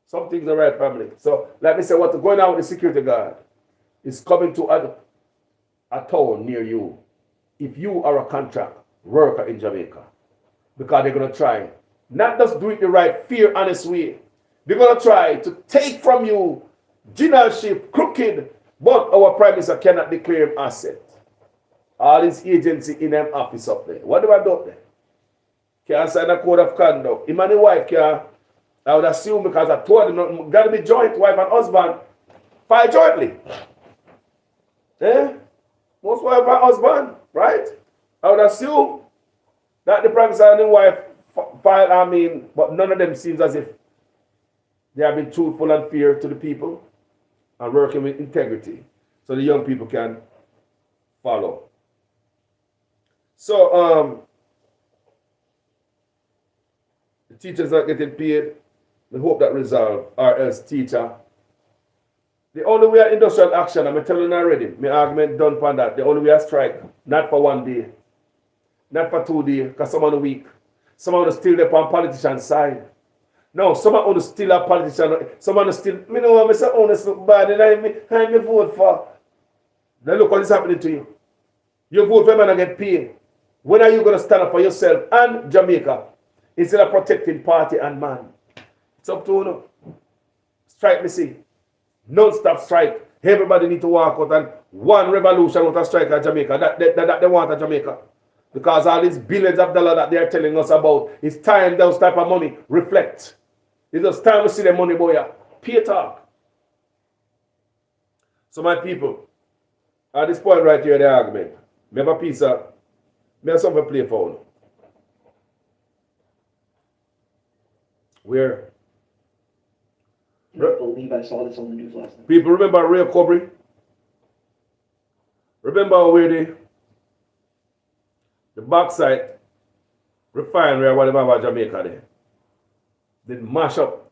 Some things are right, family. So, like me say, what's going on with the security guard is coming to a town near you. If you are a contract worker in Jamaica, because they're going to try, not just do it the right, fair, honest way. They're going to try to take from you generalship, crooked, but our Prime Minister cannot declare him asset. All his agency in them office up there. What do I do there? Can't sign a code of conduct. Him and the wife can't. I would assume because I told him, got to be joint, wife and husband, file jointly. Eh? Most wife and husband, right? I would assume that the Prime Minister and the wife file, but none of them seems as if they have been truthful and fair to the people and working with integrity so the young people can follow. So, the teachers are getting paid. We hope that resolve, or else teacher. The only way of industrial action, I'm telling you already, my argument done for that. The only way of strike, not for 1 day, not for 2 days, because someone weak. Someone still there on politician's side. No, someone still a politician. Someone still, me know what I say, honest look bad, and I vote for. Now look what is happening to you. You vote for man and get paid. When are you going to stand up for yourself and Jamaica instead of protecting party and man? It's up to you. Strike me see. Non-stop strike. Everybody need to walk out and one revolution with a strike at Jamaica. That they want at Jamaica. Because all these billions of dollars that they're telling us about, it's time those type of money reflect. It's just time to see the money, boy. Pay talk. So my people, at this point right here, the argument. Me have a piece of, me have something to play for you. Where? I can't believe I saw this on the news last night. People remember Rio Cobre? Remember where the backside refinery or whatever about Jamaica there? They mash up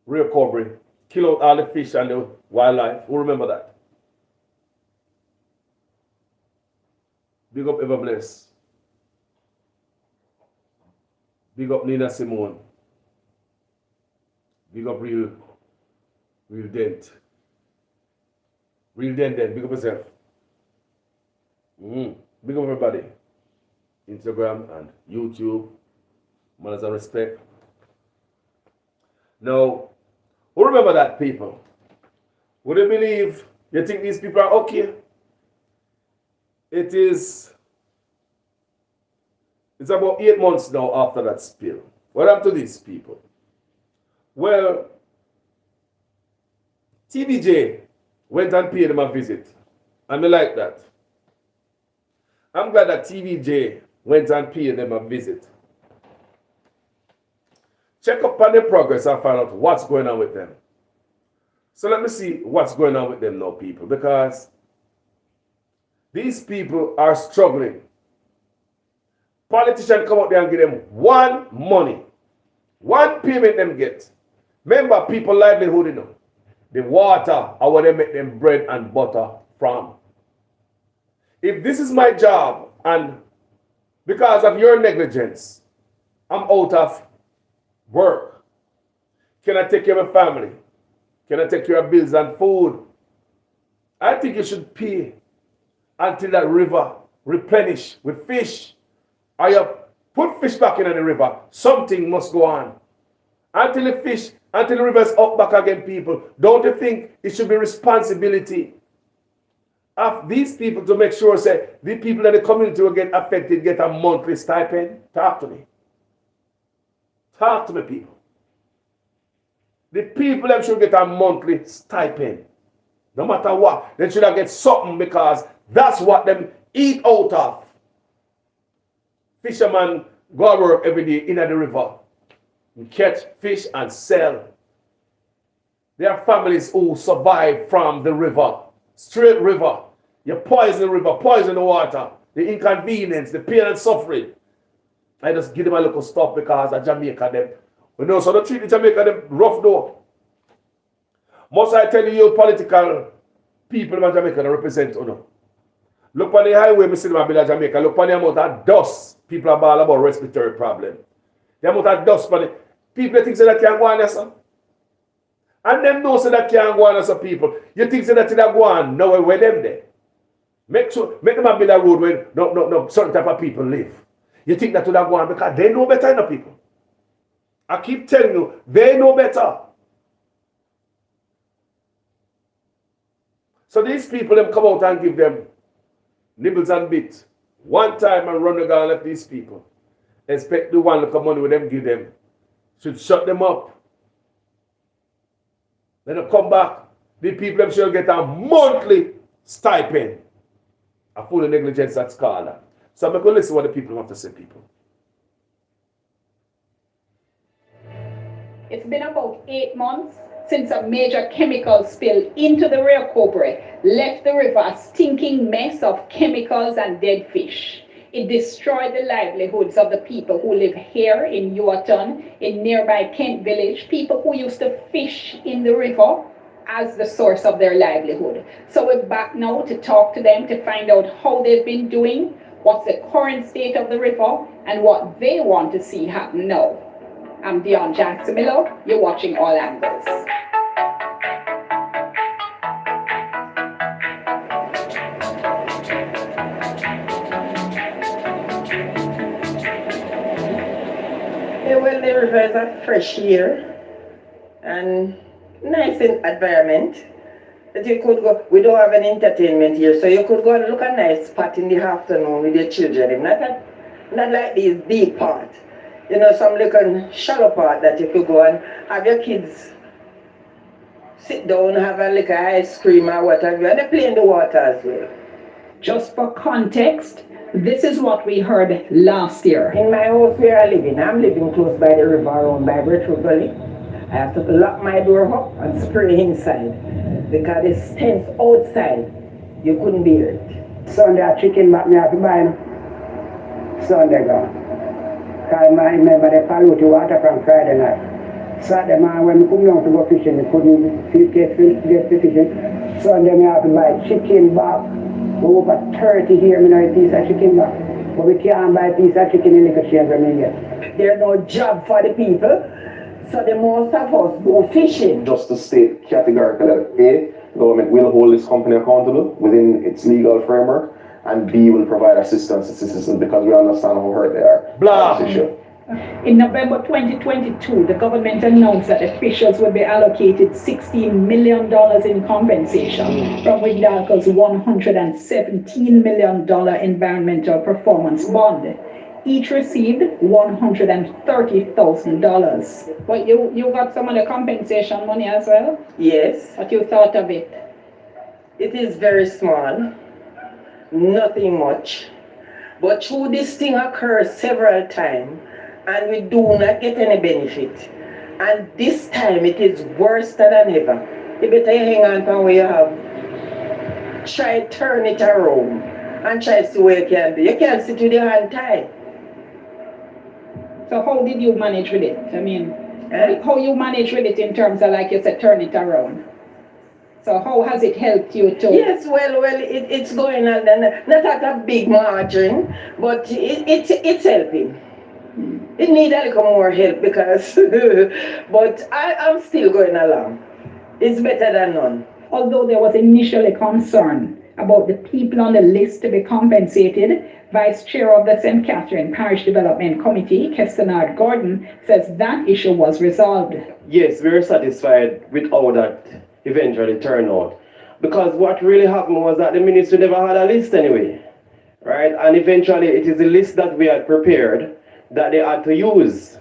Rio Cobre, kill out all the fish and the wildlife. Who remember that? Big up Ever Bless. Big up Nina Simone. Big up Real Dent. Real Dent, big up yourself. Big up everybody. Instagram and YouTube. Manners and respect. Now, who remember that, people? Would you believe you think these people are okay? It's about 8 months now after that spill. What happened to these people? Well, TVJ went and paid them a visit. And I like that. I'm glad that TVJ went and paid them a visit. Check up on the progress and find out what's going on with them. So let me see what's going on with them now, people, because these people are struggling. Politicians come out there and give them one money, one payment them get. Remember, people livelihood, you know, the water are what they make them bread and butter from. If this is my job and because of your negligence, I'm out of work, can I take care of my family? Can I take care of bills and food? I think you should pay until that river replenish with fish. Or you put fish back in the river. Something must go on. Until the river is up back again, people. Don't you think it should be responsibility of these people to make sure, say, the people in the community will get affected, get a monthly stipend? Talk to me. Talk to me, people. The people them should get a monthly stipend. No matter what. They should have get something because that's what them eat out of. Fishermen go to work every day in the river. And catch fish and sell. There are families who survive from the river. Straight river. You poison the river, poison the water. The inconvenience, the pain and suffering. I just give them a little stuff because of Jamaica them. You know, so don't treat the Jamaica them rough though. Must I tell you political people in Jamaica that represent you know. Look on the highway, me see them in Jamaica. Look on the amount of dust. People are ball about respiratory problem. The amount of dust for the people think that can't go on there, sir. And them know so that can't go on there, sir, people. You think that that go on, no where them there. Make them build a road where no certain type of people live. You think that would have gone because they know better than the people. I keep telling you, they know better. So these people them come out and give them nibbles and bits. One time and run the gun left these people. Expect the one little money with them give them. Should shut them up. Then they come back. The people them should get a monthly stipend. A full of negligence at Scala. So I'm going to listen to what the people want to say, people. It's been about 8 months since a major chemical spill into the Rio Cobre left the river a stinking mess of chemicals and dead fish. It destroyed the livelihoods of the people who live here in Yuaton, in nearby Kent Village, people who used to fish in the river as the source of their livelihood. So we're back now to talk to them to find out how they've been doing, what's the current state of the river, and what they want to see happen now. I'm Dion Jackson Miller. You're watching All Angles. Well, the river is a fresh air and nice environment that you could go. We don't have any entertainment here, so you could go and look at a nice spot in the afternoon with your children. Not like these big parts. You know, some little shallow part that you could go and have your kids sit down, have a little ice cream or whatever, and they play in the water as well. Just for context, this is what we heard last year. In my house where I live in, I'm living close by the river around by Bridgewood Gully. I have to lock my door up and spray inside because it stinks outside. You couldn't bear it. Sunday a chicken back me have to buy no. Sunday gone. Because I remember they pollute the water from Friday night. Saturday man when we come down to go fishing, we couldn't get the fishing. Sunday me have to buy chicken back. Over 30 here, me know a piece of chicken back. But we can't buy a piece of chicken in the exchange when we get. There's no job for the people, so the most of us go fishing. Just to state categorically that A, government will hold this company accountable within its legal framework, and B, will provide assistance to citizens because we understand how hurt they are. Blah. This issue. In November 2022, the government announced that officials would be allocated $16 million in compensation from Wigdalco's $117 million environmental performance bond. Each received $130,000. But you got some of the compensation money as well? Yes, What you thought of it? it is very small, nothing much. But through this thing occurs several times, and we do not get any benefit. And this time it is worse than ever. You better hang on to what you have. Try turn it around and try to see where you can be. You can't sit with your hand tied. So how did you manage with it? I mean, Eh? how you manage with it in terms of, like you said, turn it around? So how has it helped you to? Yes, well, it's going on, and not at a big margin, but it's helping. It needs a little more help because, but I'm still going along. It's better than none. Although there was initially concern about the people on the list to be compensated, Vice Chair of the St. Catherine Parish Development Committee, Kestenard Gordon, says that issue was resolved. Yes, we were satisfied with how that eventually turned out. Because what really happened was that the ministry never had a list anyway, right? And eventually it is the list that we had prepared that they had to use,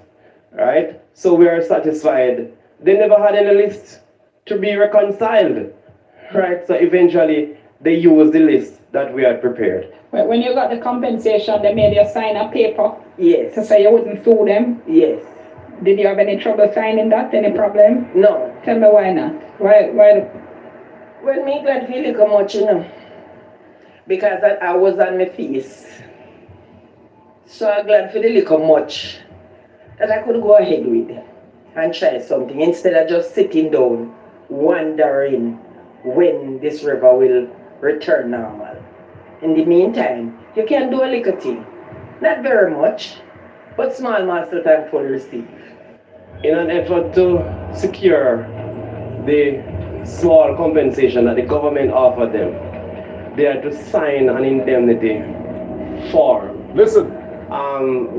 right? So we are satisfied. They never had any list to be reconciled, right? So eventually they used the list that we had prepared. Well, when you got the compensation, they made you sign a paper to Yes, say you wouldn't sue them. yes. Did you have any trouble signing that? Any problem? No. Tell me why not? Why? Well, me glad feel little much, you know, because I was on my face. So I'm glad for the little much that I could go ahead with and try something instead of just sitting down, wondering when this river will return normal. In the meantime, you can do a little thing. Not very much, but small master thankful receive. In an effort to secure the small compensation that the government offered them, they had to sign an indemnity form, Listen.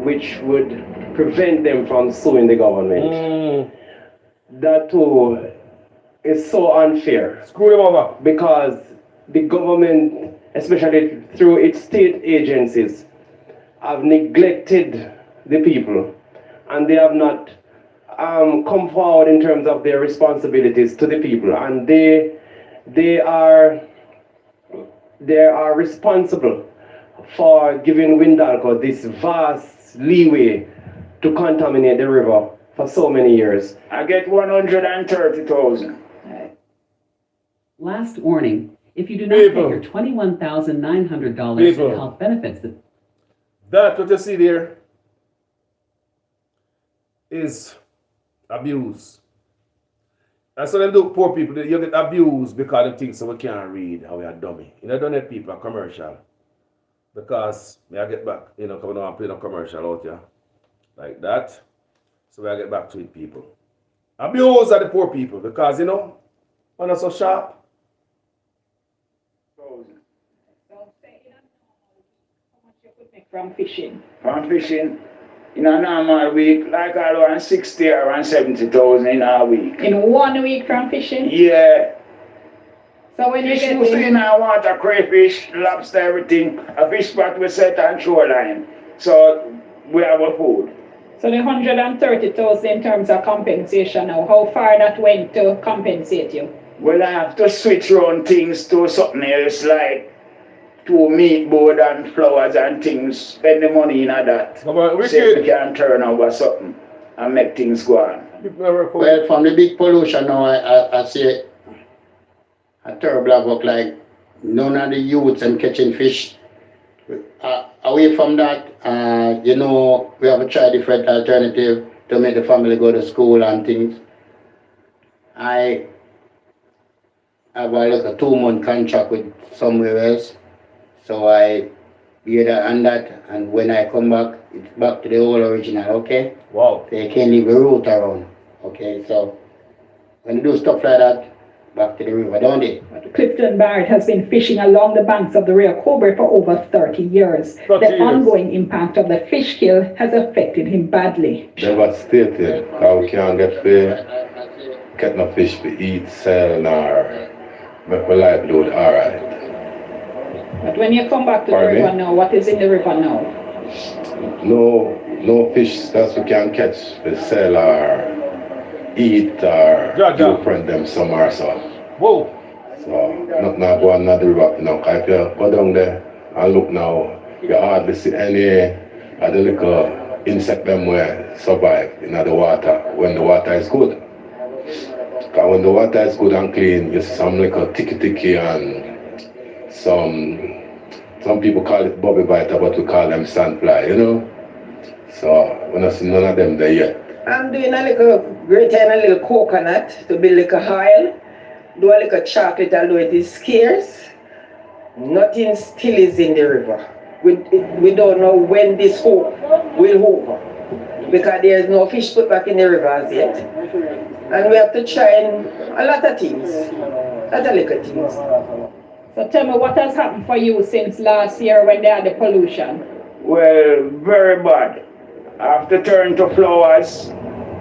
which would prevent them from suing the government. That too is so unfair Screw them over. because the government, especially through its state agencies, have neglected the people, and they have not come forward in terms of their responsibilities to the people, and they are responsible for giving Windalco this vast leeway to contaminate the river for so many years. I get 130,000. Last warning, if you do not People. pay your $21,900 People. in health benefits, That what you see there is abuse. That's what they do, poor people. You get abused because they think so we can't read how we are dummy. You know, don't let people are commercial. Because may I get back, coming on and play no commercial out here. Like that. So we I get back to it, people. Abuse are the poor people because when they're so sharp. From fishing. From fishing, in a normal week, like around 60 or around 70,000 in a week. In 1 week from fishing? Yeah. So when you Fish get mostly in our water, crayfish, lobster, everything. A fish spot we set on shoreline. So we have a food. So the 130,000 in terms of compensation now, how far that went to compensate you? Well, I have to switch around things to something else like to meat board and flowers and things, spend the money in that. Come on, See if we wicked. can turn over something and make things go on. Well, from the big pollution now, I see a terrible havoc, like none of the youths and catching fish. Away from that, we have to try different alternative to make the family go to school and things. I have a 2-month contract with somewhere else. So I get on that, and when I come back, it's back to the old original, okay? Wow. They can't leave a route around, okay? So when you do stuff like that, back to the river, don't they? Clifton Barrett has been fishing along the banks of the Rio Cobre for over 30 years. 30 The years. ongoing impact of the fish kill has affected him badly. Devastated, how we can't get no fish to eat, sell, or make my livelihood alright. But when you come back to the Pardon me? river now, what is in the river now? no fish that we can catch to sell or eat or you print them somewhere so. Whoa. So not now go on the river now. If you go down there and look now, you hardly see any of the little insect them where survive in the water when the water is good. Because when the water is good and clean, you see some little ticky and some people call it bobby biter, but we call them sandfly, you know. So we don't see none of them there yet. I'm doing a little grate and a little coconut to build like a oil. Do a little chocolate, although it is scarce. Nothing still is in the river. We don't know when this hope will over. Because there is no fish put back in the river as yet. And we have to try a lot of things. Lot of little things. So tell me, what has happened for you since last year when they had the pollution? Well, very bad. I have to turn to flowers,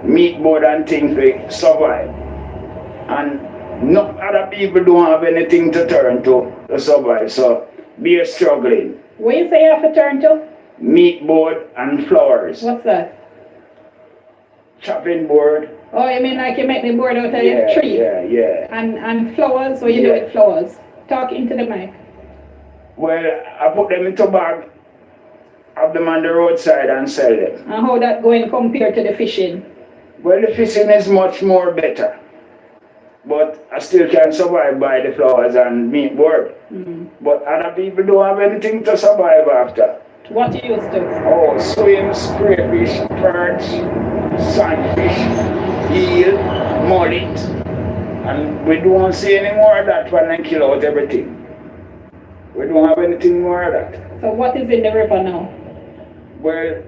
meat board and things to survive. And no other people don't have anything to turn to survive, so we are struggling. What you say you have to turn to? Meat board and flowers. What's that? Chopping board. Oh, you mean like you make the board out of a tree? Yeah. And flowers? What you do with flowers? Talk into the mic. Well, I put them into bag, have them on the roadside and sell them. And how that going compared to the fishing? Well, the fishing is much more better. But I still can survive by the flowers and meat board. But other people don't have anything to survive after. What you used to? Oh, swims, crayfish, perch, sunfish, eel, mullet. And we don't see any more of that when they kill out everything. We don't have anything more of that. So what is in the river now? Well,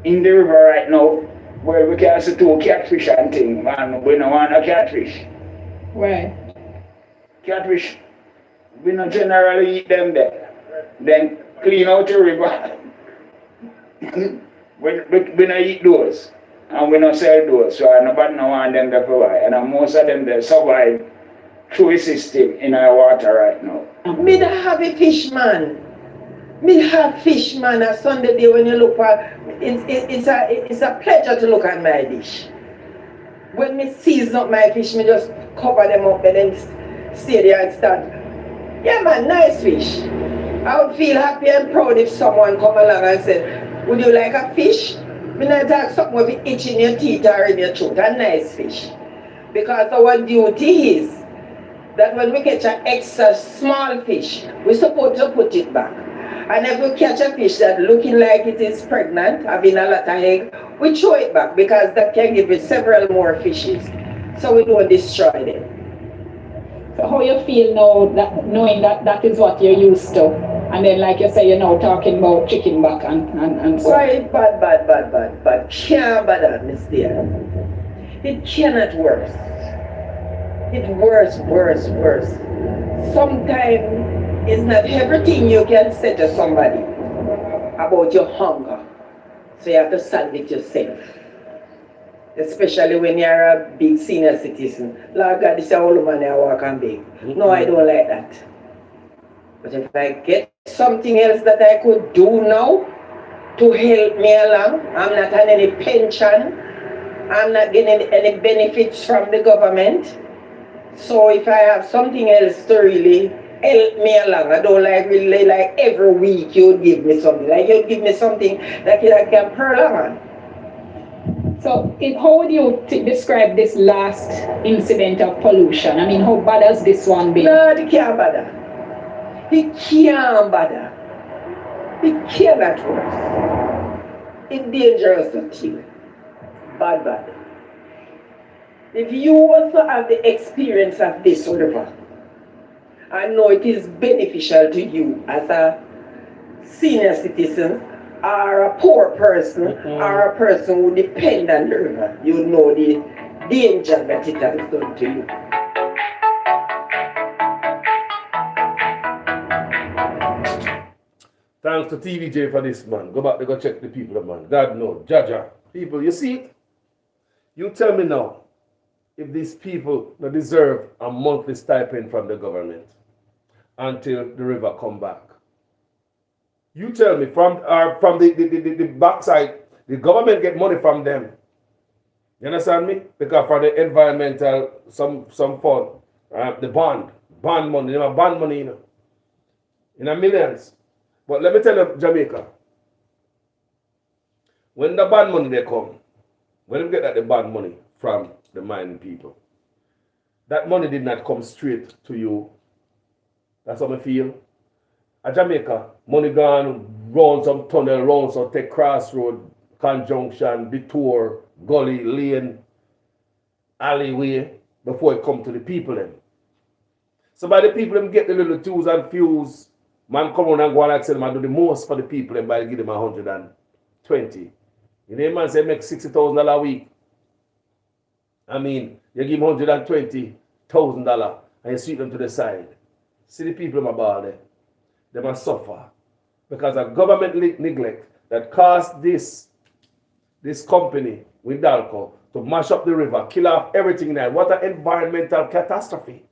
in the river right now, well, we can see 2 catfish and things, and we don't want a catfish. Right. Catfish, we don't generally eat them there. Then clean out the river. we don't eat those. And we don't sell those. So nobody don't want them to survive. And most of them they survive through a system in our water right now. Me don't have a fish man. Me have fish man on Sunday day when you look at it's a pleasure to look at my dish. When me season up my fish, me just cover them up and then stay there and start. Yeah man, nice fish. I would feel happy and proud if someone come along and said, would you like a fish? Me not talk something with it itch in your teeth or in your throat, a nice fish. Because our duty is that when we catch an extra small fish, we're supposed to put it back. And if we catch a fish that looking like it is pregnant, having a lot of egg, we throw it back because that can give us several more fishes. So we don't destroy them. So how you feel now, that knowing that that is what you're used to? And then like you say, you're now talking about chicken back and so. Right, bad. Can't bother, Miss Dear. It cannot worse. It worse. Sometimes it's not everything you can say to somebody about your hunger. So you have to solve it yourself. Especially when you're a big senior citizen. Lord God, this is a old man I walk and beg. No, I don't like that. But if I get something else that I could do now to help me along, I'm not on any pension, I'm not getting any benefits from the government. So if I have something else to really help me along, I don't really like every week you would give me something. Like you'd give me something that I can pearl on. So how would you describe this last incident of pollution? I mean, how bad has this one been? No, it can't bother. It can't bother. It cannot worse. It's dangerous to kill. Bad. If you also have the experience of this river, I know it is beneficial to you as a senior citizen or a poor person or a person who depends on the river, you know the danger that it has done to you. Thanks to TVJ for this, man. Go back to go check the people, man. God knows. Jaja. People, you see it? You tell me now, if these people don't deserve a monthly stipend from the government until the river come back. You tell me from the backside, the government get money from them. You understand me? Because for the environmental some fund, the bond money, they have bond money, in a millions. But let me tell you, Jamaica, when the bond money they come, when you get that the bond money from the mining people, that money did not come straight to you. That's how I feel. At Jamaica, money gone round some tunnel, round some take crossroad, conjunction, detour, gully, lane, alleyway, before it come to the people then. So by the people them get the little twos and fews, man come on and go and say them and do the most for the people and by give them 120. You know, man say make $60,000 a week. I mean, you give them $120,000 and you sweep them to the side. See the people in my ball there. They must suffer because of government neglect that caused this company with Dalco to mash up the river, kill off everything there. What an environmental catastrophe.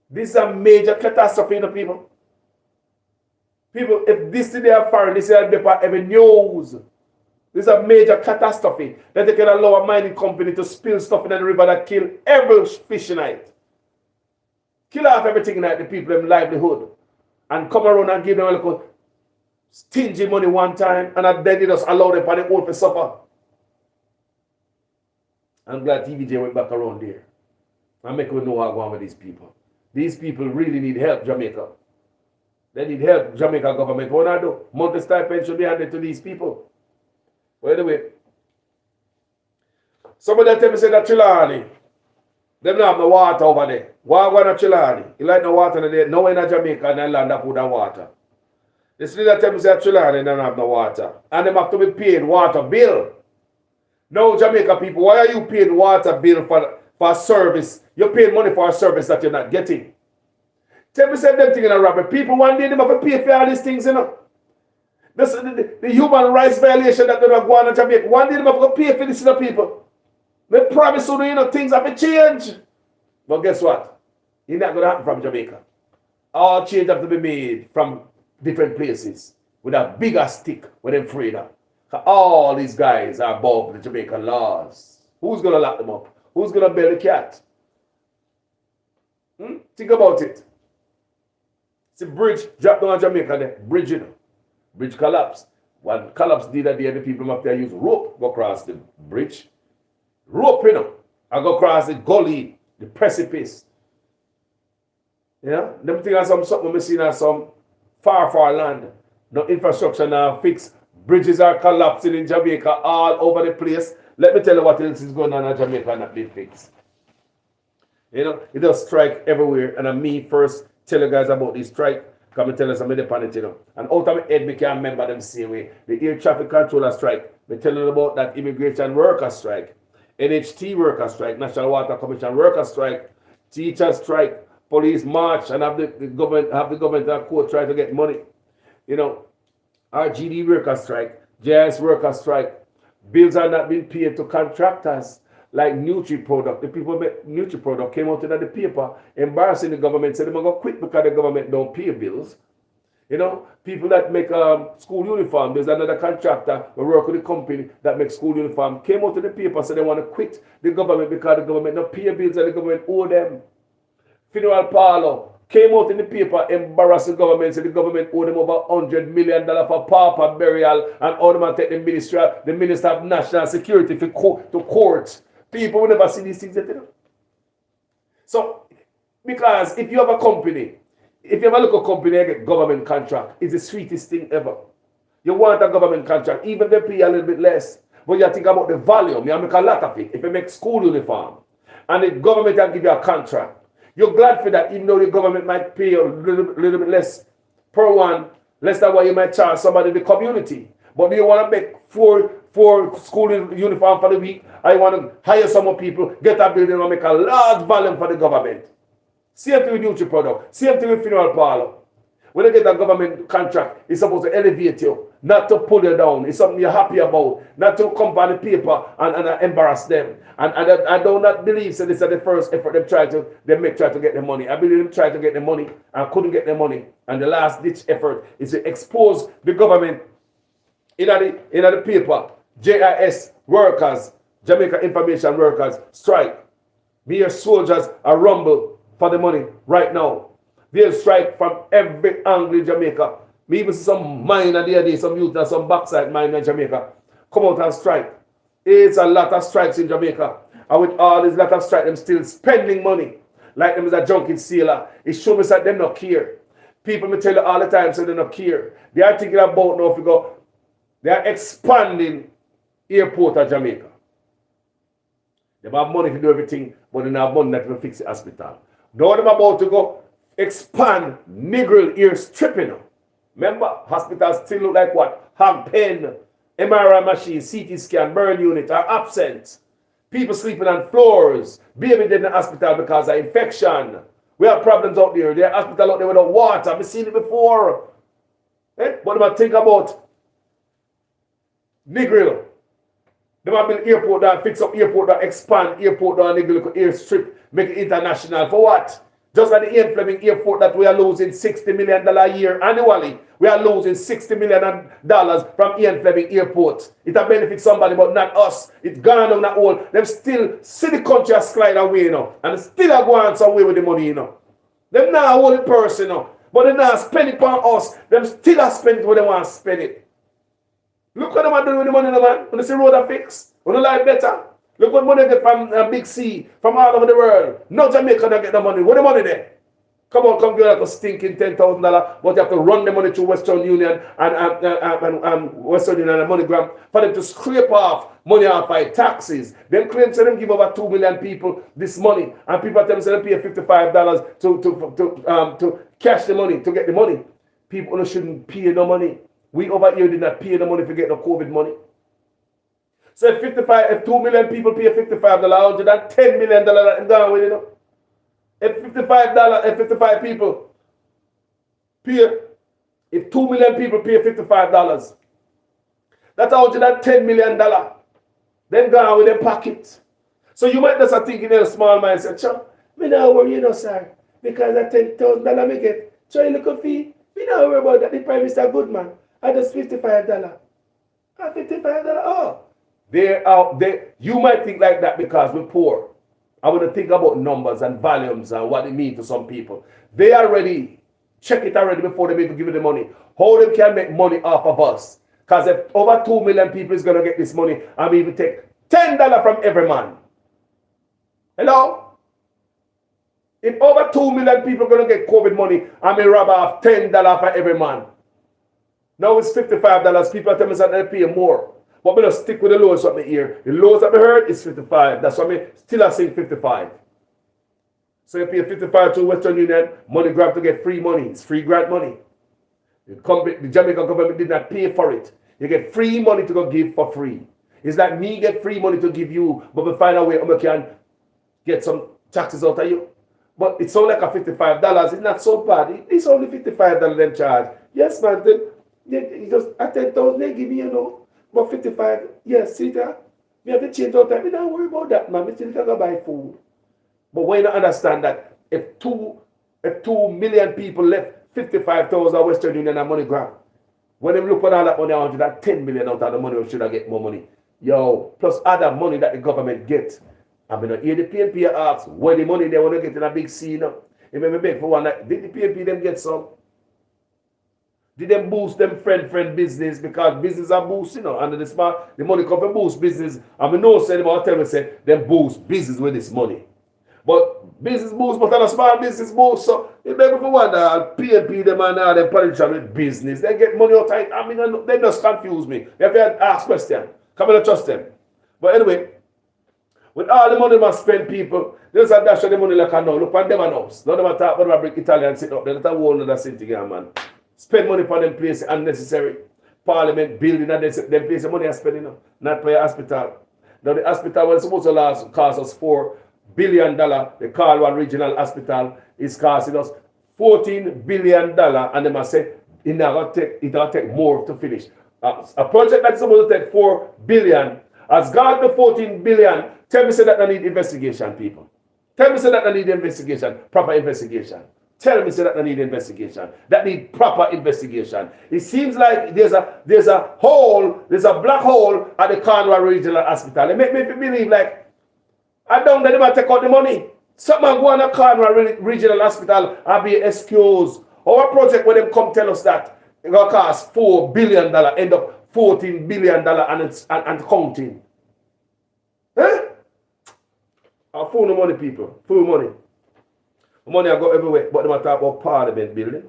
This is a major catastrophe, people. People, if this is their foreign, this is their every news. This is a major catastrophe that they can allow a mining company to spill stuff in the river that kill every fish in it. Kill off everything in it, the people, their livelihood. And come around and give them a little stingy money one time, and then they just allow them for the own to suffer. I'm glad TVJ went back around there and make us know how to go on with these people. These people really need help, Jamaica. They need help, Jamaica government. What I do? Monthly stipend should be handed to these people. By the way, somebody tell me say that Chilani, they don't have no water over there. Why go to Chilani? You like no water there? No in Jamaica and land up with water. This leader tell me say Chilani don't have no water. And they have to be paid water bill. No, Jamaica people, why are you paying water bill for service? You're paying money for a service that you're not getting. Tell me say them thing in a robbery. People one day they have to pay for all these things, This is the human rights violation that they don't go on in Jamaica. One day they have to pay for this, people. They promise you, things have to change. But guess what? It's not going to happen from Jamaica. All change have to be made from different places with a bigger stick with them freedom. All these guys are above the Jamaican laws. Who's going to lock them up? Who's going to bail the cat? Think about it. It's a bridge dropped down on Jamaica there. Bridge, Bridge collapsed. When collapse did that day, the people have to use rope go across the bridge. Rope, I go across the gully, the precipice. Yeah? Them things are something we see now, some far land. No infrastructure now fixed. Bridges are collapsing in Jamaica all over the place. Let me tell you what else is going on in Jamaica not being fixed. It does strike everywhere. And me first tell you guys about this strike. Come and tell us something upon it, And out of my head, we can remember them same way. The air traffic controller strike. We tell you about that immigration worker strike. NHT worker strike. National Water Commission worker strike. Teacher strike. Police march and have the government and court try to get money. RGD worker strike. JS worker strike. Bills are not being paid to contractors like Nutri-Product. The people make Nutri-Product came out in the paper embarrassing the government, said they're going to quit because the government don't pay bills. People that make school uniform, there's another contractor who work with a company that makes school uniform, came out in the paper, said they want to quit the government because the government don't pay bills and the government owe them. Funeral parlor came out in the paper, embarrassing the government, said the government owed them over $100 million for pauper burial and all them take the Minister of National Security to court. People will never see these things. So, because if you have a company, if you have a local company and get government contract, it's the sweetest thing ever. You want a government contract, even they pay a little bit less. But you think about the volume, you make a lot of it. If you make school uniform and the government will give you a contract, you're glad for that, even though the government might pay a little bit less per one, less than what you might charge somebody in the community. But do you want to make four school uniform for the week? I want to hire some more people, get a building and make a large volume for the government. Same thing with Nutri-Product. Same thing with funeral parlor. When you get a government contract, it's supposed to elevate you. not to pull you down. It's something you're happy about, not to come on the paper and embarrass them. And I do not believe so this is the first effort they try to get the money. I believe them try to get the money and couldn't get the money. And the last ditch effort is to expose the government in the paper. JIS workers, Jamaica Information Workers strike. Mere soldiers are rumble for the money right now. They strike from every angle in Jamaica. Me even see some mine and the other day, some youth and some backside mine in Jamaica come out and strike. It's a lot of strikes in Jamaica. And with all this lot of strikes, them still spending money. Like them is a junkie sailor. It shows me that them not care. People me tell you all the time so they not care. They are thinking about now if you go, they are expanding airport of Jamaica. They have money to do everything, but they don't have money to fix the hospital. Now they're about to go expand Negril ear stripping. Remember, hospitals still look like what? Hog pen, MRI machine, CT scan, burn unit are absent. People sleeping on floors. Baby dead in the hospital because of infection. We have problems out there. There are hospitals out there without water. I've seen it before. What do I think about Negril? They might build airport down, fix up airport down, expand airport down, Negril airstrip, make it international. For what? Just like the Ian Fleming airport that we are losing $60 million a year annually. We are losing $60 million from Ian Fleming airport. It will benefit somebody, but not us. It's gone on that hole. Them still see the country a slide away, you know. And still are going somewhere with the money, you know. Them not a holy person, you know. But they not spend it on us. Them still are spend it where they want to spend it. Look what them are doing with the money, man. When they see road are fixed, when they life better. Look what money they get from Big C, from all over the world. No Jamaica don't get the money. What the money there? Come on, come get like a stinking $10,000, but you have to run the money to Western Union and Western Union and MoneyGram for them to scrape off money off by taxes. Them claims them give over 2 million people this money, and people tell them they pay $55 to cash the money, to get the money. People shouldn't pay no money. We over here did not pay the money to get the COVID money. So if 2 million people pay $55, $110 million gone with it, you know. If $55 people pay, if 2 million people pay $55, that's $110 million. Then gone with their pocket. So you might just think in a small mind, say, "Sure, me not worry, you know, sir, because that $10,000 me get. So you look a fee, me not worry about that. The Prime Minister good man. I just $55. $55. Oh. You might think like that because we're poor. I want to think about numbers and volumes and what it means to some people. They already check it already before they even give you the money. How they can make money off of us? Because if over 2 million people is going to get this money, I'm even take $10 from every man. Hello? If over 2 million people are going to get COVID money, I'm going to rob off $10 for every man. Now it's $55. People are telling me that they pay more. But I'm going to stick with the lowest of my ear. The lowest that I heard is 55. That's why I still are saying 55. So you pay 55 to Western Union, MoneyGram to get free money. It's free grant money. The Jamaican government did not pay for it. You get free money to go give for free. It's like me get free money to give you, but we find a way we can get some taxes out of you. But it's only like a $55. It's not so bad. It's only $55 them charge. Yes, man. You just at 10,000 they give me, you know. But 55, yes, see that? We have to change all time. We don't worry about that, man. We still can go buy food. But why not understand that if 2 million people left 55,000 Western Union and MoneyGram, when they look at all that money, 110 million out of the money, we should have get more money. Yo, plus other money that the government gets. I'm going to hear the PNP ask, where the money they want to get in a big C, you know? If I beg for one, did the PNP them get some? Did them boost them friend business because business are boost, you know, and the money come from boost business. I mean, no, say them tell me say them boost business with this money. But business boost, but a small business boost. So if they for one, PNP them and all them politicians with business, they get money out of it. I mean, they just confuse me. You have to ask questions. Come and trust them. But anyway, with all the money must spend people, there's a dash of the money like I know. Look at them and house. None of them talk about bring Italian sit up. They're not a whole other city again, man. Spend money for them places unnecessary. Parliament building and them places money are spending, not for your hospital. Now the hospital was supposed to cost us $4 billion. The Carl Regional Hospital is costing us $14 billion, and they must say it will take more to finish. A project that's supposed to take 4 billion has gone to 14 billion. Tell me say that I need investigation, people. Tell me say that I need investigation, proper investigation. Tell me say that I need investigation. That need proper investigation. It seems like there's a hole, there's a black hole at the Cornwall Regional Hospital. It make me believe like I don't let them take out the money. Someone go on a Cornwall Regional Hospital and be excused. Our project where them come tell us that it gonna cost $4 billion, end up $14 billion and counting. Huh? Full of money, people. Full of money. Money I go everywhere, but they talk about Parliament building.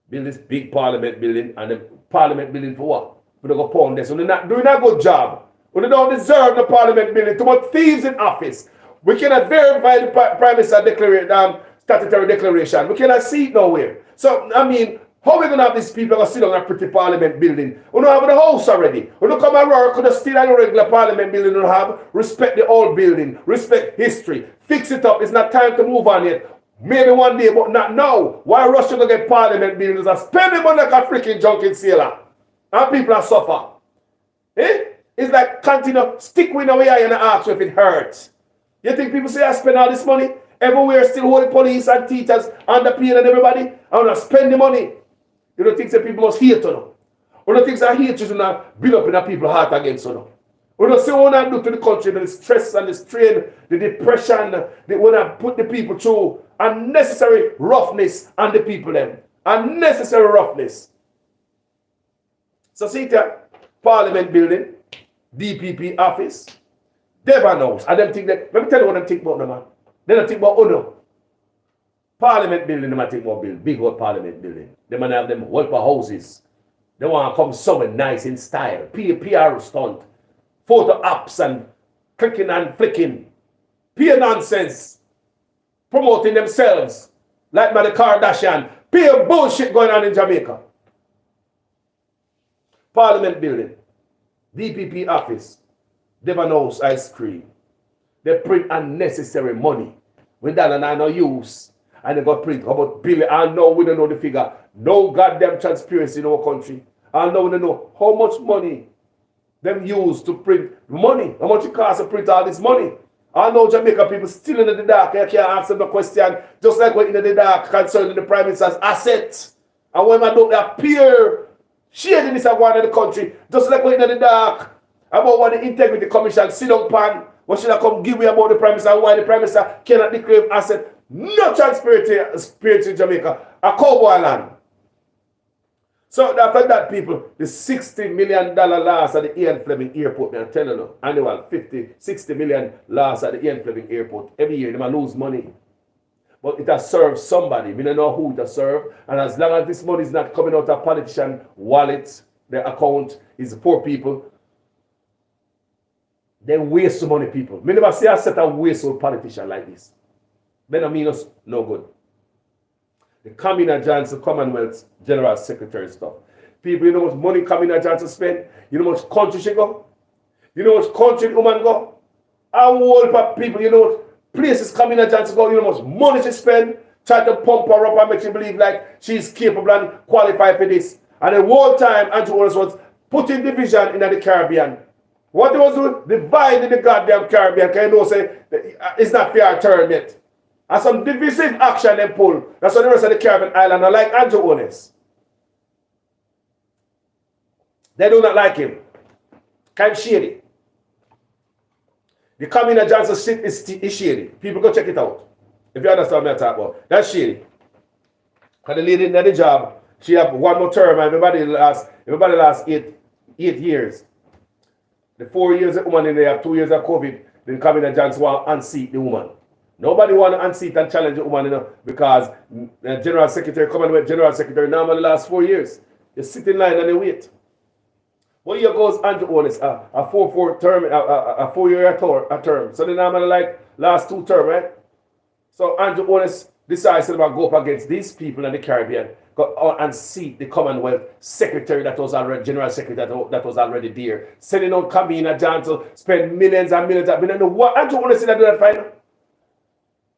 Build this big Parliament building, and the Parliament building for what? We don't go pound this. So they're not doing a good job. We don't deserve the Parliament building. Too much thieves in office. We cannot verify the Prime Minister statutory declaration. We cannot see it nowhere. So, I mean, how are we going to have these people that sit on a pretty Parliament building? We don't have the house already. We don't come and work. We don't still have a regular Parliament building. We don't have respect the old building. Respect history. Fix it up. It's not time to move on yet. Maybe one day, but not now. Why rush to get Parliament buildings and spend the money like a freaking junkie sailor? And people are suffer. Eh? It's like continue, stick with the way and ask if it hurts. You think people say I spend all this money? Everywhere still hold the police and teachers underpaid and everybody. I want to spend the money. You don't think that people must hate to know. You don't think that hatred will not build up in the people's heart against you know. You don't see what I do to the country, the stress and the strain, the depression, when I put the people through unnecessary roughness on the people them. Unnecessary roughness. So see that Parliament building, DPP office, Devon House. And them think that, let me tell you what them think about them, man. They don't think about Uno. Parliament building, they might think about build, big old Parliament building. They might have them welfare houses. They want to come somewhere nice in style. PR stunt. Photo apps and clicking and flicking. Pure nonsense. Promoting themselves. Like by the Kardashian. Pure bullshit going on in Jamaica. Parliament building. DPP office. Devon House ice cream. They print unnecessary money. When that and I no use. And they got print about billion. I know we don't know the figure. No goddamn transparency in our country. I know we don't know how much money them use to print money. How much it costs to print all this money. I know Jamaica people still in the dark. I can't ask them the question. Just like we're in the dark concerning the Prime Minister's assets. And when I don't appear shading this one in the country. Just like we're in the dark about what the Integrity Commission sit down pan. What should I come give me about the Prime Minister and why the Prime Minister cannot declare asset? No transparency in Jamaica. A cowboy land. So after that, people, the $60 million loss at the Ian Fleming Airport, I'm telling you, annual 60 million loss at the Ian Fleming Airport. Every year, they might lose money. But it has served somebody. We don't know who it has served. And as long as this money is not coming out of politician wallet, their account is poor people, they waste the money, people. We never see a set of wasteful politician like this. They don't mean us no good. The Kamina Johnson Commonwealth General Secretary stuff. People, you know how much money Kamina Johnson spend? You know how much country she go? You know how much country the woman go? Our whole people, you know what places Kamina Johnson go? You know how much money she spend? Try to pump her up and make she believe like she's capable and qualified for this. And the whole time Andrew Wallace was putting division in the Caribbean. What he was doing? Dividing the goddamn Caribbean. Can you know say it's not fair turn yet. And some divisive action they pull. That's what the rest of the Caribbean island are like Andrew Wallace. They do not like him. Kind of shady. The Kamina Johnson shit is shady. People go check it out. If you understand what I'm talking about. That's shady. Because the lady in the job, she have one more term and everybody last eight years. The 4 years the woman in there have 2 years of COVID, then Kamina Johnson want to unseat the woman. Nobody want to unseat and challenge the woman, you know, because the General Secretary, Commonwealth General Secretary, now in the last 4 years, they sit in line and they wait. 1 year goes Andrew Wallace, a 4 year term. So then I'm like last 2 terms, right? So Andrew Wallace decides to go up against these people in the Caribbean, go and seat the Commonwealth Secretary that was already, General Secretary that was already there. Sending out Kamina Johnson, spend millions and millions. I don't know what Andrew Wallace did that final.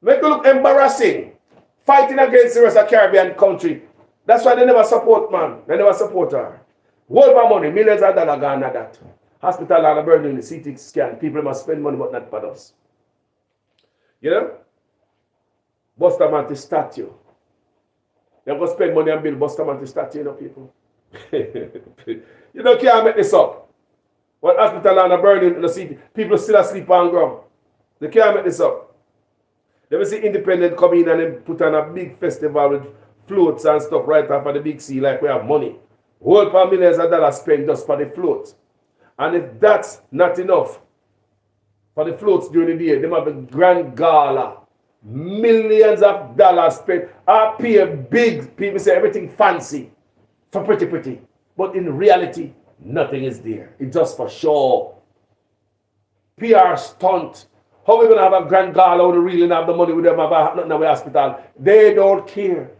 Make it look embarrassing. Fighting against the rest of the Caribbean country. That's why they never support, man. They never support her. World of money, millions of dollars gone at that. Hospital and burning the CT scan. People must spend money, but not for us. You know? Bustamante statue. They're going to spend money and build Bustamante statue, you know, people. You don't can't make this up. What hospital and burning in the city, people still asleep on ground. They can't make this up. Let me see independent come in and then put on a big festival with floats and stuff right off of the big sea like we have money. Whole for millions of dollars spent just for the float. And if that's not enough for the floats during the day, they have a grand gala. Millions of dollars spent. I pay big. People say everything fancy for pretty. But in reality, nothing is there. It's just for show. PR stunt. How are we going to have a grand gala when we really have the money with them have nothing in the hospital? They don't care.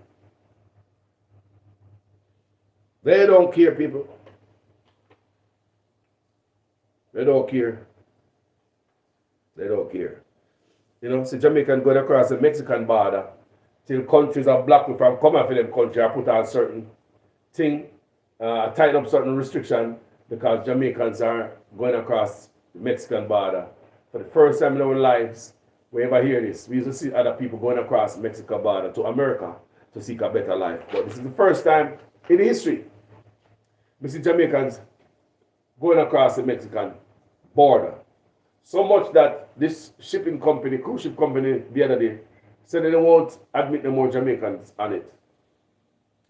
They don't care, people. They don't care. They don't care. You know, see Jamaican going across the Mexican border till countries are blocked from coming from them country or put on certain thing, tighten up certain restriction because Jamaicans are going across the Mexican border. For the first time in our lives, we ever hear this. We used to see other people going across the Mexican border to America to seek a better life. But this is the first time in history we see Jamaicans going across the Mexican border. So much that this shipping company, cruise ship company, the other day, said they won't admit no more Jamaicans on it.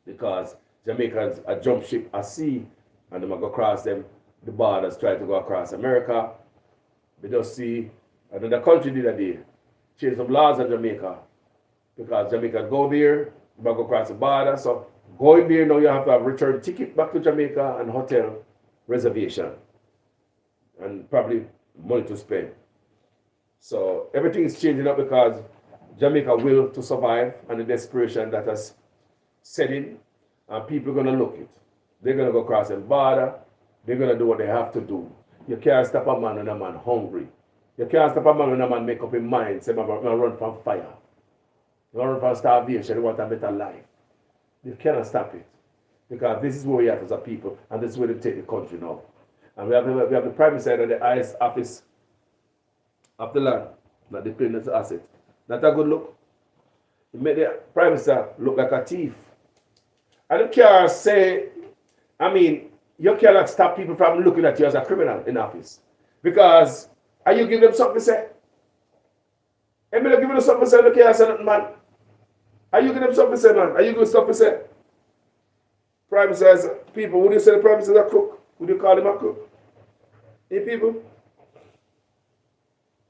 Because Jamaicans are jump ship at sea and they might go across them, the borders, try to go across America. We just see another country the other day change some laws in Jamaica. Because Jamaicans go there, you might go across the border. So going there now you have to have return ticket back to Jamaica and hotel reservation. And probably money to spend. So everything is changing up because Jamaica will to survive and the desperation that has set in and people are going to look it. They're going to go across the border. They're going to do what they have to do. You can't stop a man when a man hungry. You can't stop a man when a man make up his mind, say, I'm going to run from fire. You run from starvation, you want a better life. You cannot stop it. Because this is where we are as a people and this is where they take the country now. And we have the Prime Minister of the highest office of the land, not the claimant's asset. Not a good look. It made the Prime Minister look like a thief. And you can't say, you cannot stop people from looking at you as a criminal in office. Because, are you giving them something to say? Am I giving them something to say? You can't say nothing, man. Are you giving them something to say, man? Are you giving something to say? Prime Minister says, people, would you say the Prime Minister is a crook? Would you call him a crook? Hey, people.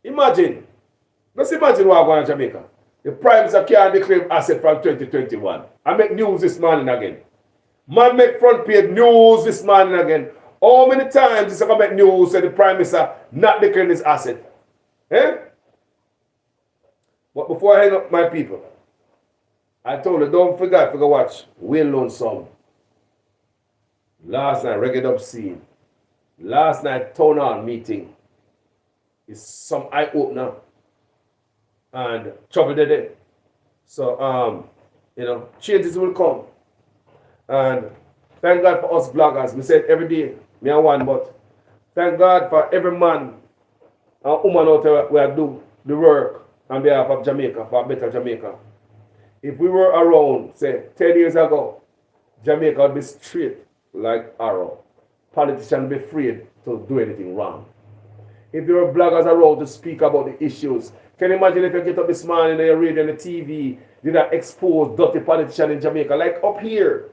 Imagine. Let's imagine what going on in Jamaica. The Prime Minister can't declare asset from 2021. I make news this morning again. Man make front page news this morning again. How many times is going to make news that the Prime Minister not declaring his asset? Eh? But before I hang up my people, I told you, don't forget to go watch Wayne Lonesome. Last night, Reggae Dub Scene. Last night, Town Hall meeting. Is some eye-opener. And trouble today. So, changes will come. And thank God for us bloggers. We said every day, me and one, but thank God for every man and woman out there who do the work on behalf of Jamaica, for a better Jamaica. If we were around, say, 10 years ago, Jamaica would be straight like arrow. Politicians would be afraid to do anything wrong. If there were bloggers around to speak about the issues, can you imagine if you get up this morning and you read on the TV, you not expose dirty politicians in Jamaica, like up here.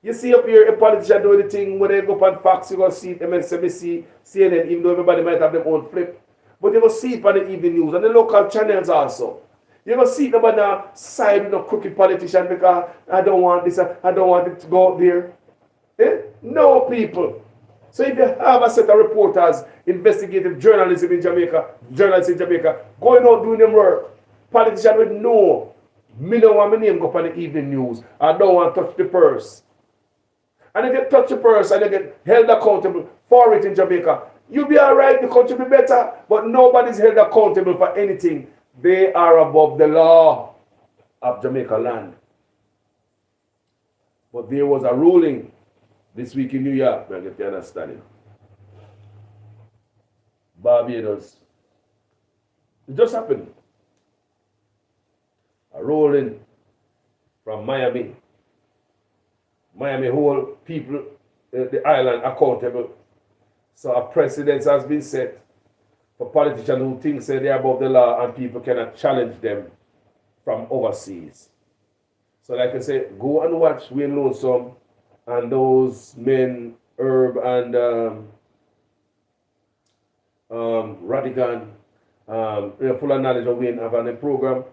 You see up here a politician doing the thing when they go up on Fox, you go see it, MSNBC, CNN, even though everybody might have their own flip. But you go see it on the evening news and the local channels also. You go see it about the side with no crooked politician because I don't want this, I don't want it to go there. Eh? No, people. So if you have a set of reporters, investigative journalism in Jamaica, journalists in Jamaica, going out doing them work, politicians would know, me don't want my name go up on the evening news. I don't want to touch the purse. And if you touch the purse and you get held accountable for it in Jamaica, you'll be all right, the country will be better, but nobody's held accountable for anything. They are above the law of Jamaica land. But there was a ruling This week in New York, man, if you understand it. Barbados. It just happened. A rolling from Miami. Miami hold people, the island accountable. So a precedent has been set for politicians who think say they're above the law and people cannot challenge them from overseas. So like I say, go and watch Wayne Lonesome and those men, Herb and Radigan. They're full of knowledge of Wayne having a program.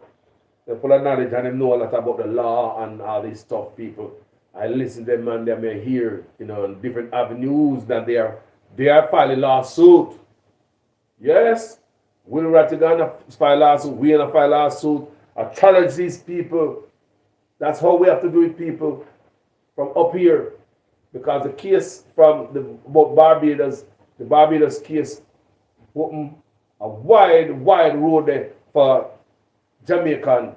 They're full of knowledge and they know a lot about the law and all this stuff, people. I listen to them and they may hear, on different avenues that they are filing lawsuit. Yes, Will Ratigan file lawsuit, we in a file lawsuit. I challenge these people. That's how we have to do it, people, from up here. Because the case from about Barbados, the Barbados case, open a wide road there for Jamaican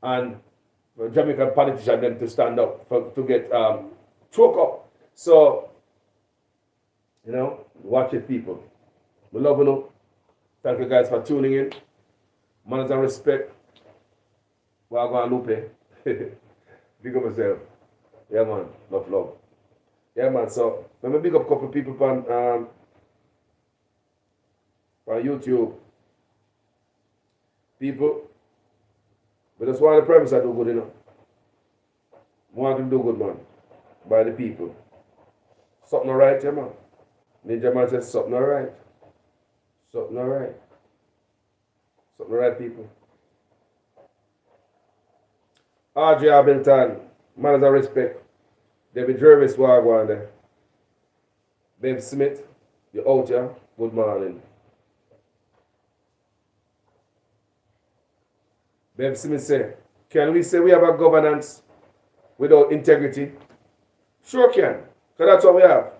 and Jamaican politicians them to stand up to get choked up. So, watch it, people. We love you. Thank you guys for tuning in. Manners and respect. Wagwan Lupe. Big up yourself. Yeah, man. Love. Yeah, man. So, let me big up a couple people on YouTube. People, but that's why the premise I do good, Want to do good, man. By the people. Something alright, yeah, man. Ninja man says something alright. Something alright. Something alright, people. RJ Abington, manners and respect. David Jervis, Wagwan there. Babe Smith, you out here? Good morning. Babe Smith say, can we say we have a governance without integrity? Sure can, because that's what we have.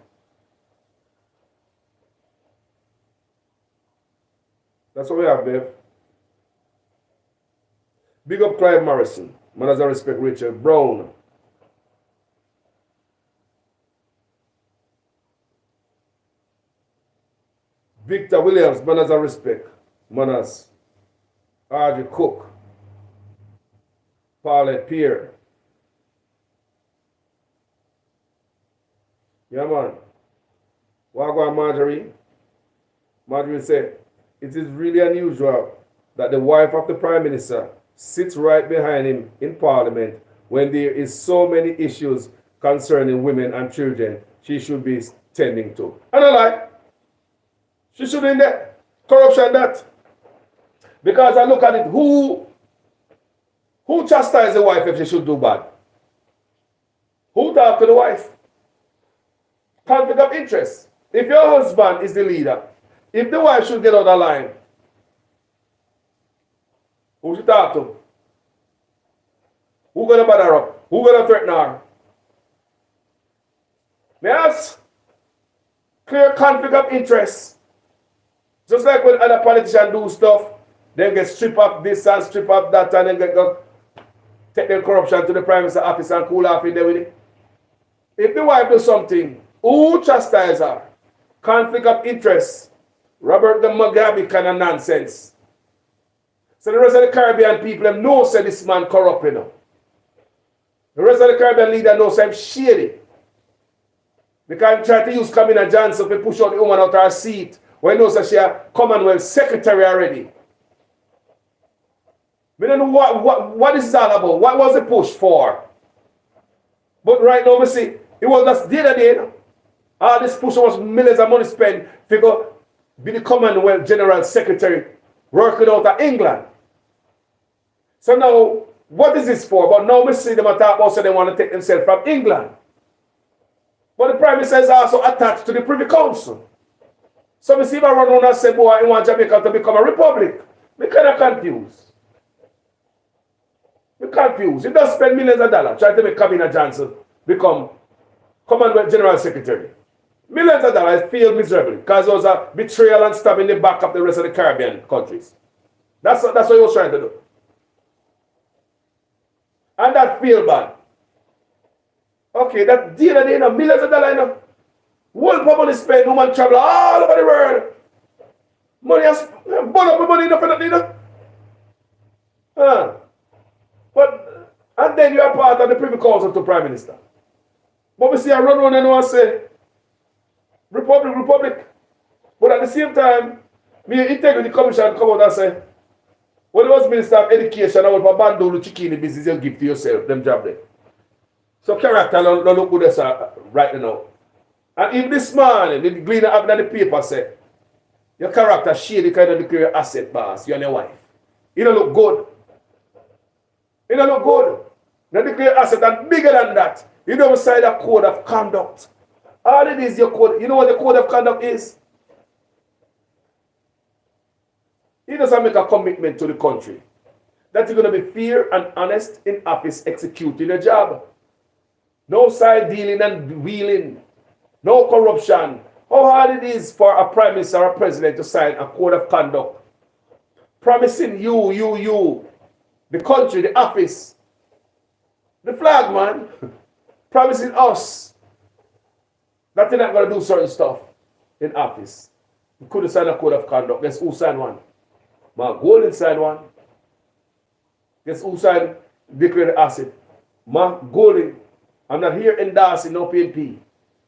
That's what we have, babe. Big up Clive Morrison. Manners and respect, Richard Brown. Victor Williams, manners and respect. Manners. RJ Cook. Paulette Pierre. Yeah, man. Wagwan Marjorie. Marjorie said, it is really unusual that the wife of the Prime Minister sits right behind him in Parliament when there is so many issues concerning women and children she should be tending to. And I like, she should in there. Corruption that. Because I look at it, who chastise the wife if she should do bad? Who talk to the wife? Conflict of interest. If your husband is the leader, if the wife should get out of line, who should talk to? Who gonna bother her? Who gonna threaten her? Yes? Clear conflict of interest. Just like when other politicians do stuff, they get strip up this and strip up that and then take their corruption to the Prime Minister's office and cool off in there with it. If the wife does something, who chastise her? Conflict of interest. Robert the Mugabe kind of nonsense. So the rest of the Caribbean people them know say this man corrupt, The rest of the Caribbean leader knows him shady. Because he try to use Kamina Johnson to push out the woman out of her seat when he knows that she a Commonwealth secretary already. We don't know what this is all about. What was the push for? But right now, we see, it was just the other day. All this push was millions of money spent to go be the Commonwealth General Secretary working out of England. So now, what is this for? But now we see them talk about so they want to take themselves from England. But the Prime Minister is also attached to the Privy Council. So we see if I run around and say, boy, I want Jamaica to become a republic. We're kind of confused. We're confused. You don't spend millions of dollars trying to make Kamina Johnson become Commonwealth General Secretary. Millions of dollars failed miserably because there was a betrayal and stab in the back of the rest of the Caribbean countries. That's what he was trying to do. And that failed bad. Okay, that deal that they know millions of dollars, you know. World money spent, woman travel all over the world. Money has burn up the money enough for that, you know. But and then you are part of the Privy Council to Prime Minister. But we see a run and one say Republic. But at the same time, me Integrity Commission come out and say, when you was Minister of Education, I want to abandon the chicken business you give to yourself, them job there. So character don't look good as right now. And if this morning, the gleaner having the paper said, your character shady kind of declare your asset, boss, you and your wife. It don't look good. It don't look good. They declare asset and bigger than that. You don't sign a code of conduct. All it is your code. You know what the code of conduct is? He doesn't make a commitment to the country that you're going to be fair and honest in office executing your job. No side dealing and wheeling. No corruption. How hard it is for a prime minister or a president to sign a code of conduct promising you, the country, the office, the flag, man, promising us that they're not going to do certain stuff in office. You could have signed a code of conduct. Guess who signed one? Mark Golden signed one. Guess who signed declared asset? Mark Golden. I'm not here endorsing no PNP.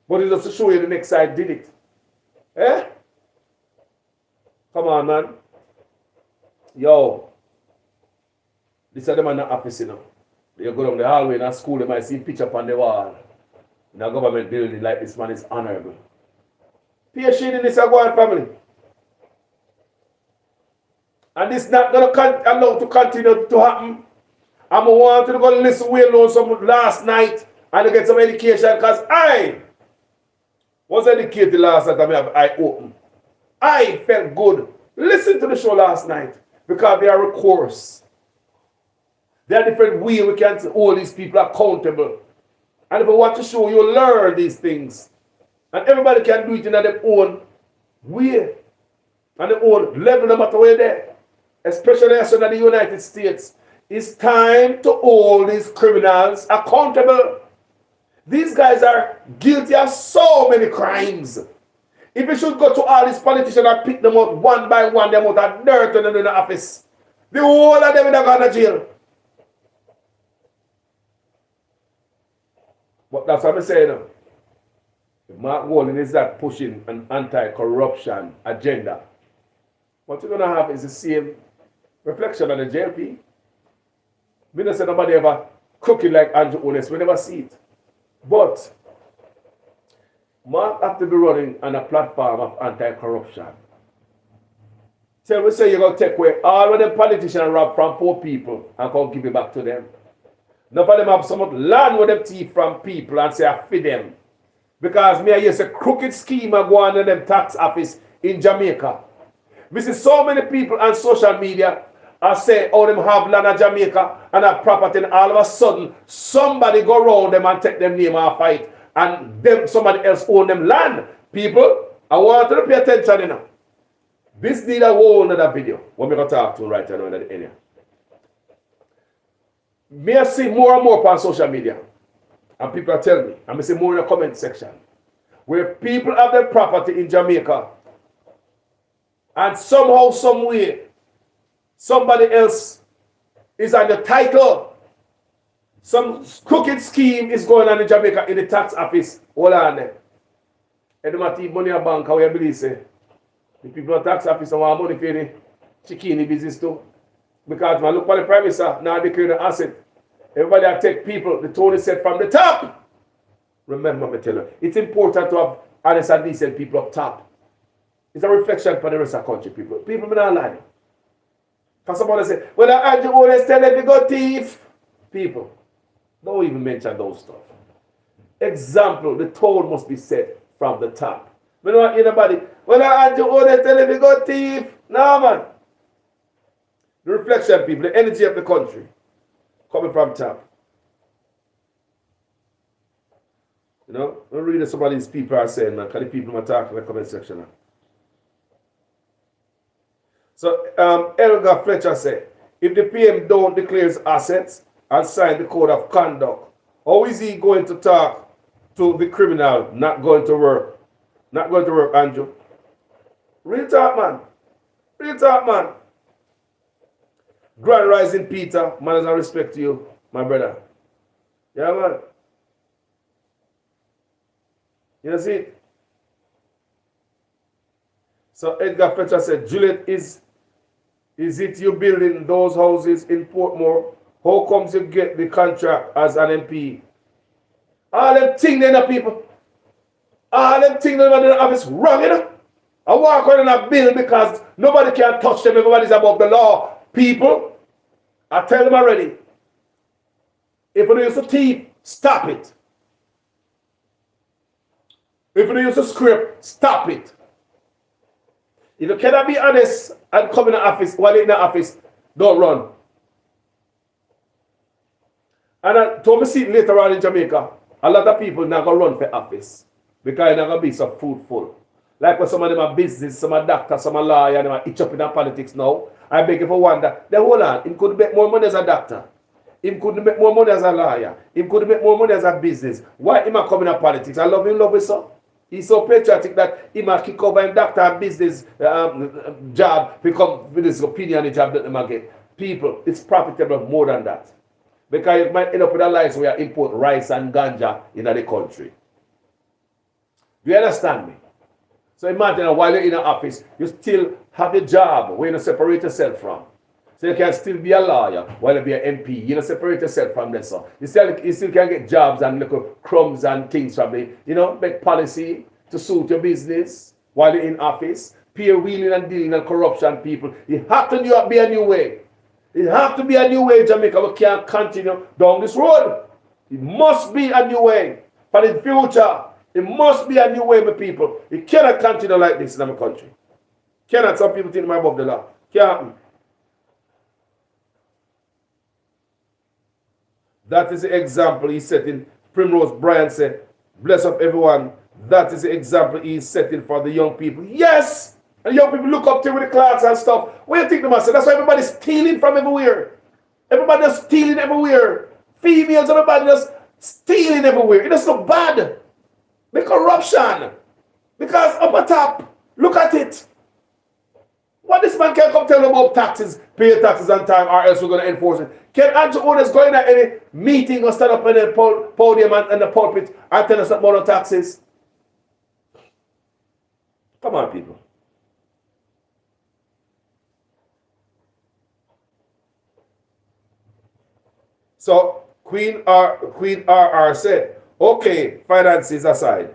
But it's just to show you the next side did it. Eh? Come on, man. Yo. This is the man in the office, you know. You go down the hallway in a school, you might see a picture on the wall. In a government building like this man is honorable. Pay shade in this Aguan family. And this not going to allow to continue to happen. I'm want to go listen well on some last night and get some education because I was educated last night and I have eye open. I felt good. Listen to the show last night because they are a course. There are different ways we can hold these people accountable. And if you watch the show, you'll learn these things. And everybody can do it in their own way. And their own level, no matter where they're. Especially as in the United States. It's time to hold these criminals accountable. These guys are guilty of so many crimes. If you should go to all these politicians and pick them out one by one, them out of dirt in the office, the whole of them would have gone to jail. But that's what I'm saying now. If Mark Golden is that pushing an anti-corruption agenda, what you're going to have is the same reflection on the JLP. We don't say nobody ever cooking like Andrew Ones. We never see it. But Mark have to be running on a platform of anti-corruption. So we say you're going to take away all of them politicians rob from poor people and come give it back to them. None of them have so much land with them teeth from people and say I feed them. Because me I use a crooked scheme of going to them tax office in Jamaica. We see so many people on social media and say, oh, them have land in Jamaica and have property, and all of a sudden, somebody go around them and take them name and fight, and them somebody else own them land. People, I want you to pay attention, you know. This need a whole other video. What we going to talk to right now in the area. Me I see more and more on social media, and people are telling me, and I see more in the comment section, where people have their property in Jamaica, and somehow, some way, somebody else is on the title. Some crooked scheme is going on in Jamaica in the tax office. Hold on there. And they might money a bank, how you believe say. The people in the tax office want money for the chicken business too. Because man, look for the prime minister, now declare the asset. Everybody that take people, the Tony said from the top. Remember me tell you, it's important to have honest and decent people up top. It's a reflection for the rest of the country, people. People may not lie. Because somebody say, well, Andrew always tell if you go thief. People, don't even mention those stuff. Example, the tone must be set from the top. We don't want anybody, well, Andrew always tell if you go thief. No, man. The reflection, people, the energy of the country coming from top. You know, I'm reading some of these people are saying, man, because the people are talking in the comment section now. So, Elgar Fletcher said, if the PM don't declare his assets and sign the code of conduct, How is he going to talk to the criminal not going to work? Not going to work, Andrew. Real talk, man. Real talk, man. Grand rising Peter, manners and respect to you, my brother. Yeah, man. You see it? So Edgar Fletcher said, Juliet, is it you building those houses in Portmore? How comes you get the contract as an MP? All them things there, people. All them things in the office wrong, you know? I walk on a bill because nobody can touch them. Everybody's above the law. People, I tell them already. If you use a thief, stop it. If you use a script, stop it. If you cannot be honest and come in the office while you're in the office, don't run. And I told me see later on in Jamaica, a lot of people now going to run for office because they're not going to be so fruitful. Like when some of them are business, some are doctors, some are lawyers, and they are itch up in the politics now. I beg you for wonder. Then hold on, him could make more money as a doctor. Him could make more money as a lawyer. Him could make more money as a business. Why him a come in politics? I love him so. He's so patriotic that he might kick over him doctor and business job become with his opinion the job that they might get. People, it's profitable more than that. Because you might end up with a life where you import rice and ganja in the country. Do you understand me? So imagine while you're in an office, you still have a job where you separate yourself from. So you can still be a lawyer while you be an MP. You don't separate yourself from this. So you still can get jobs and little crumbs and things from the, make policy to suit your business while you're in office. Peer wheeling and dealing and corruption, people. It have to be a new way. It have to be a new way, Jamaica. We can't continue down this road. It must be a new way for the future. It must be a new way, my people. It cannot continue like this in our country. Cannot. Some people think I'm above the law. Can't happen. That is the example he set in. Primrose Bryant said, bless up everyone. That is the example he's setting for the young people. Yes! And young people look up to him with the clothes and stuff. What do you think to myself? That's why everybody's stealing from everywhere. Everybody's stealing everywhere. Females, everybody just stealing everywhere. It doesn't look bad. The corruption. Because up at top, look at it. What this man can come tell about taxes, pay taxes on time, or else we're going to enforce it. Can Andrew Owners go in at any meeting or stand up in the podium and the pulpit and tell us about the taxes? Come on, people. So Queen RR said, okay, finances aside.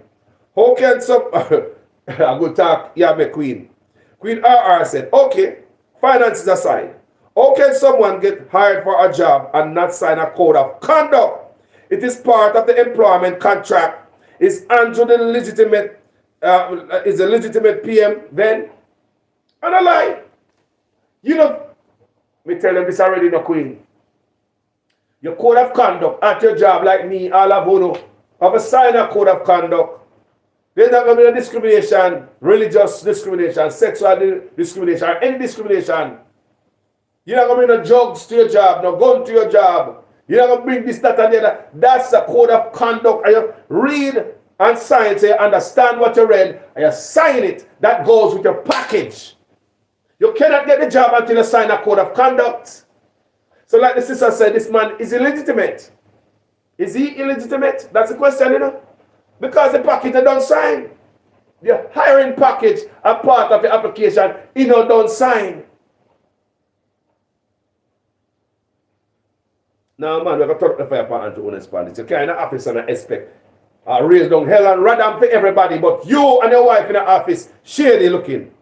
How can some I go talk, yeah, my Queen. Queen RR said, okay, finances aside. How can someone get hired for a job and not sign a code of conduct? It is part of the employment contract. Is Andrew the legitimate is a legitimate PM then? And I lie. You know, me tell them this already, no Queen. Your code of conduct at your job, like me, all of you have a sign a code of conduct. There's not going to be no discrimination, religious discrimination, sexual discrimination, or any discrimination. You're not going to bring no drugs to your job, no gun to your job. You're not going to bring this, that, and the other. That's the code of conduct. And you read and sign, so you understand what you read, and you sign it. That goes with your package. You cannot get the job until you sign a code of conduct. So like the sister said, this man is illegitimate. Is he illegitimate? That's the question, you know. Because the package they don't sign. The hiring package, a part of the application, don't sign. Now, man, we're going to turn the fire upon Andrew Owners Pandit. You can't in the office and expect raise down hell and radam for everybody, but you and your wife in the office, shady looking.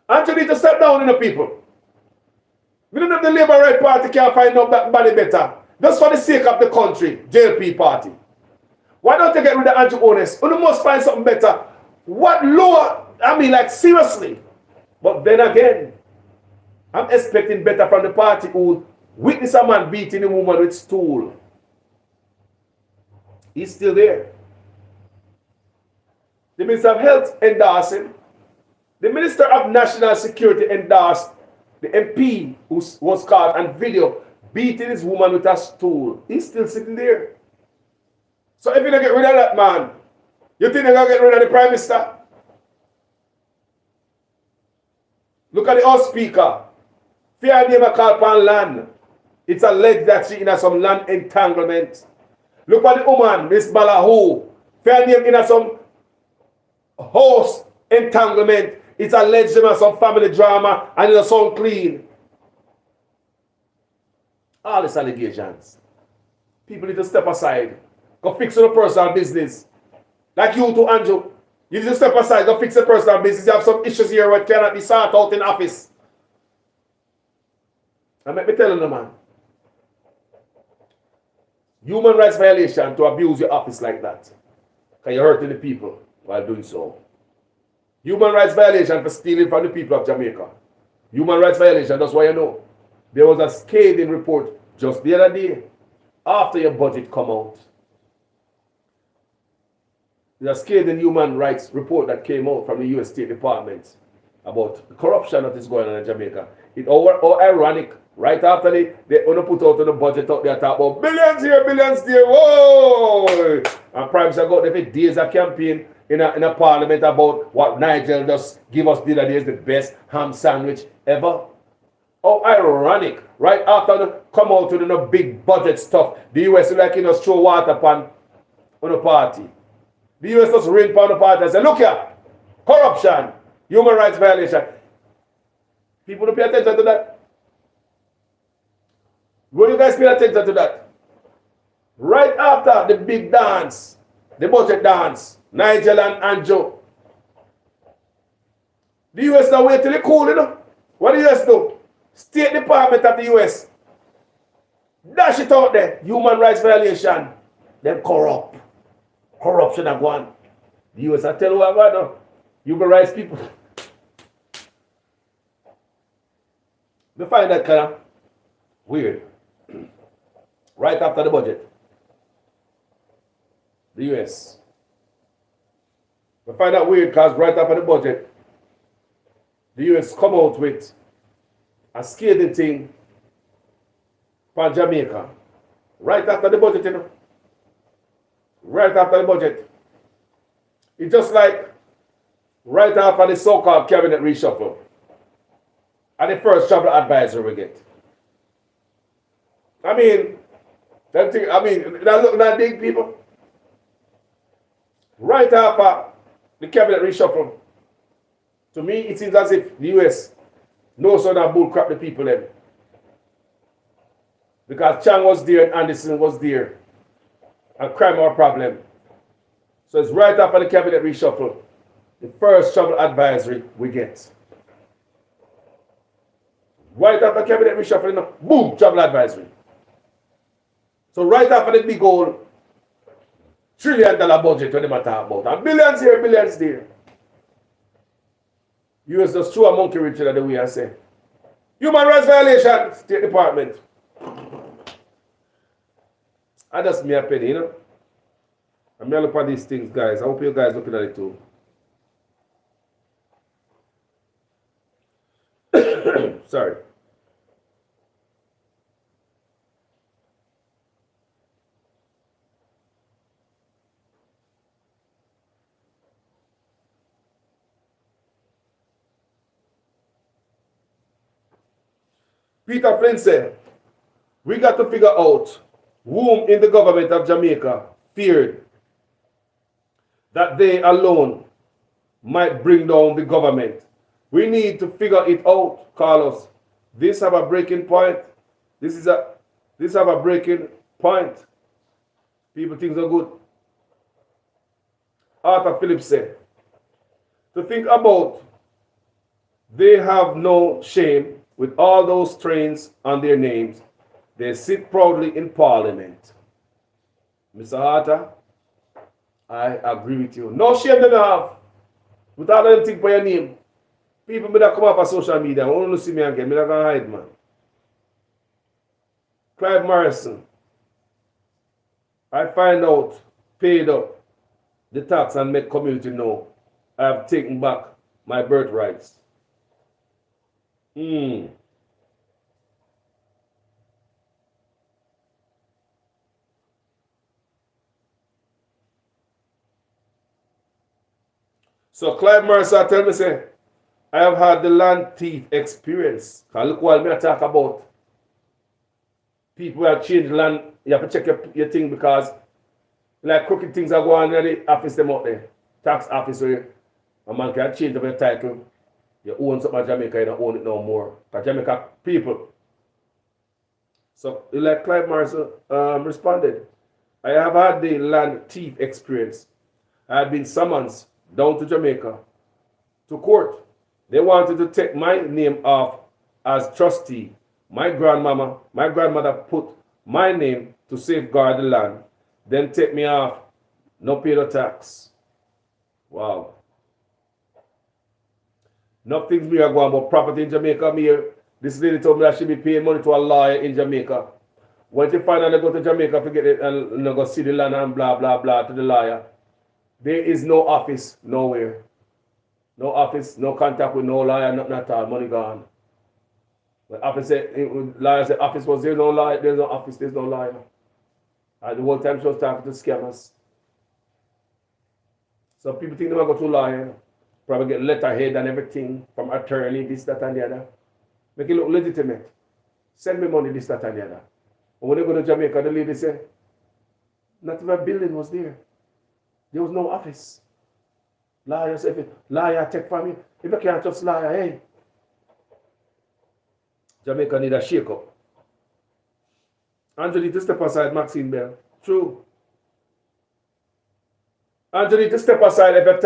And you need to step down in the people. We don't have the Labour Right Party can't find nobody better. Just for the sake of the country, JLP party. Why don't you get rid of Andrew Owners? You must find something better. What lower? I mean, like, seriously. But then again, I'm expecting better from the party who witness a man beating a woman with stool. He's still there. The Minister of Health endorsed him. The Minister of National Security endorsed the MP who was caught on video beating his woman with a stool. He's still sitting there. So if you don't get rid of that man, you think they're going to get rid of the Prime Minister? Look at the House Speaker. Fair name call upon land. It's alleged that she in some land entanglement. Look at the woman, Miss Balahoo. Fair name in some house entanglement. It's alleged them as some family drama and it's so clean. All these allegations. People need to step aside. Go fix your personal business. Like you too, Andrew. You need to step aside, go fix your personal business. You have some issues here that cannot be sorted out in office. And let me tell you, man. Human rights violation to abuse your office like that. Because you're hurting the people while doing so. Human rights violation for stealing from the people of Jamaica. Human rights violation, that's why you know. There was a scathing report just the other day after your budget come out. There's a scathing human rights report that came out from the US State Department about the corruption that is going on in Jamaica. It's all ironic. Right after they want to put out on the budget out there, talk about billions here, billions there, whoa! And Prime Minister got there for days of campaign in a parliament about what Nigel just give us the other day is the best ham sandwich ever. Oh, ironic. Right after they come out with the big budget stuff, the US is like throw water on the party. The US just rain upon the party and say, look here, corruption, human rights violation. People don't pay attention to that. Will you guys pay attention to that? Right after the big dance, the budget dance, Nigel and Andrew, the US now wait till it cool, you know? What do the US do? State Department of the US, dash it out there, human rights violation, them corrupt. Corruption are gone. The US I tell you what about now. Human rights people. They find that kind of weird. Right after the budget, the US. We find that weird because right after the budget, the US come out with a scathing thing for Jamaica. Right after the budget, you know. Right after the budget. It's just like right after the so-called cabinet reshuffle and the first travel advisor we get. I mean, that look that big people. Right after the cabinet reshuffle, to me it seems as if the US knows how to bull crap the people then. Because Chang was there and Anderson was there. And crime our problem. So it's right after the cabinet reshuffle, the first travel advisory we get. Right after cabinet reshuffle, you know, boom, travel advisory. So right after the big old $1 trillion budget when they talk about, and billions here, billions there. US just threw a monkey wrench in the way and say, human rights violation, State Department. I just me a penny, you know. I'm going to look at these things, guys. I hope you guys looking at it too. Sorry. Peter Flynn said, we got to figure out whom in the government of Jamaica feared that they alone might bring down the government. We need to figure it out, Carlos. This have a breaking point. This have a breaking point. People think are good. Arthur Phillips said, to think about, they have no shame with all those trains on their names. They sit proudly in Parliament. Mr. Arthur, I agree with you. No shame they have. Without anything for your name. People may come up on social media. I want to see me again. I'm not going to hide, man. Clive Morrison. I find out, paid up the tax and make community know I have taken back my birthrights. So Clive Mercer tell me, say, I have had the land thief experience. And look what I talk about. People who have changed land, you have to check your thing because like crooked things are going on in the office them out there. Tax office where a man can change your title. You own something in Jamaica, you don't own it no more. Because Jamaica people. So like Clive Mercer responded, I have had the land thief experience. I had been summoned down to Jamaica to court. They wanted to take my name off as trustee. My grandmother put my name to safeguard the land, then take me off, no pay no tax. Wow. Nothing's me are going about property in Jamaica. This lady told me that she be paying money to a lawyer in Jamaica. When she finally go to Jamaica, forget it and go see the land and blah blah blah to the lawyer. There is no office nowhere. No office, no contact with no lawyer, nothing at all. Money gone. But office said, lawyer said, office was there, no lawyer, there's no office, there's no lawyer. And the whole time she was talking to scammers. Some people think they might go to lawyer, probably get letterhead and everything from attorney, this, that, and the other. Make it look legitimate. Send me money, this, that, and the other. But when they go to Jamaica, the lady said, not even a building was there. There was no office. Lawyer said, lawyer take from me. If you can't trust lawyer, hey. Jamaica need a shake-up. Andrew need to step aside, Maxine Bell. True. Andrew need to step aside if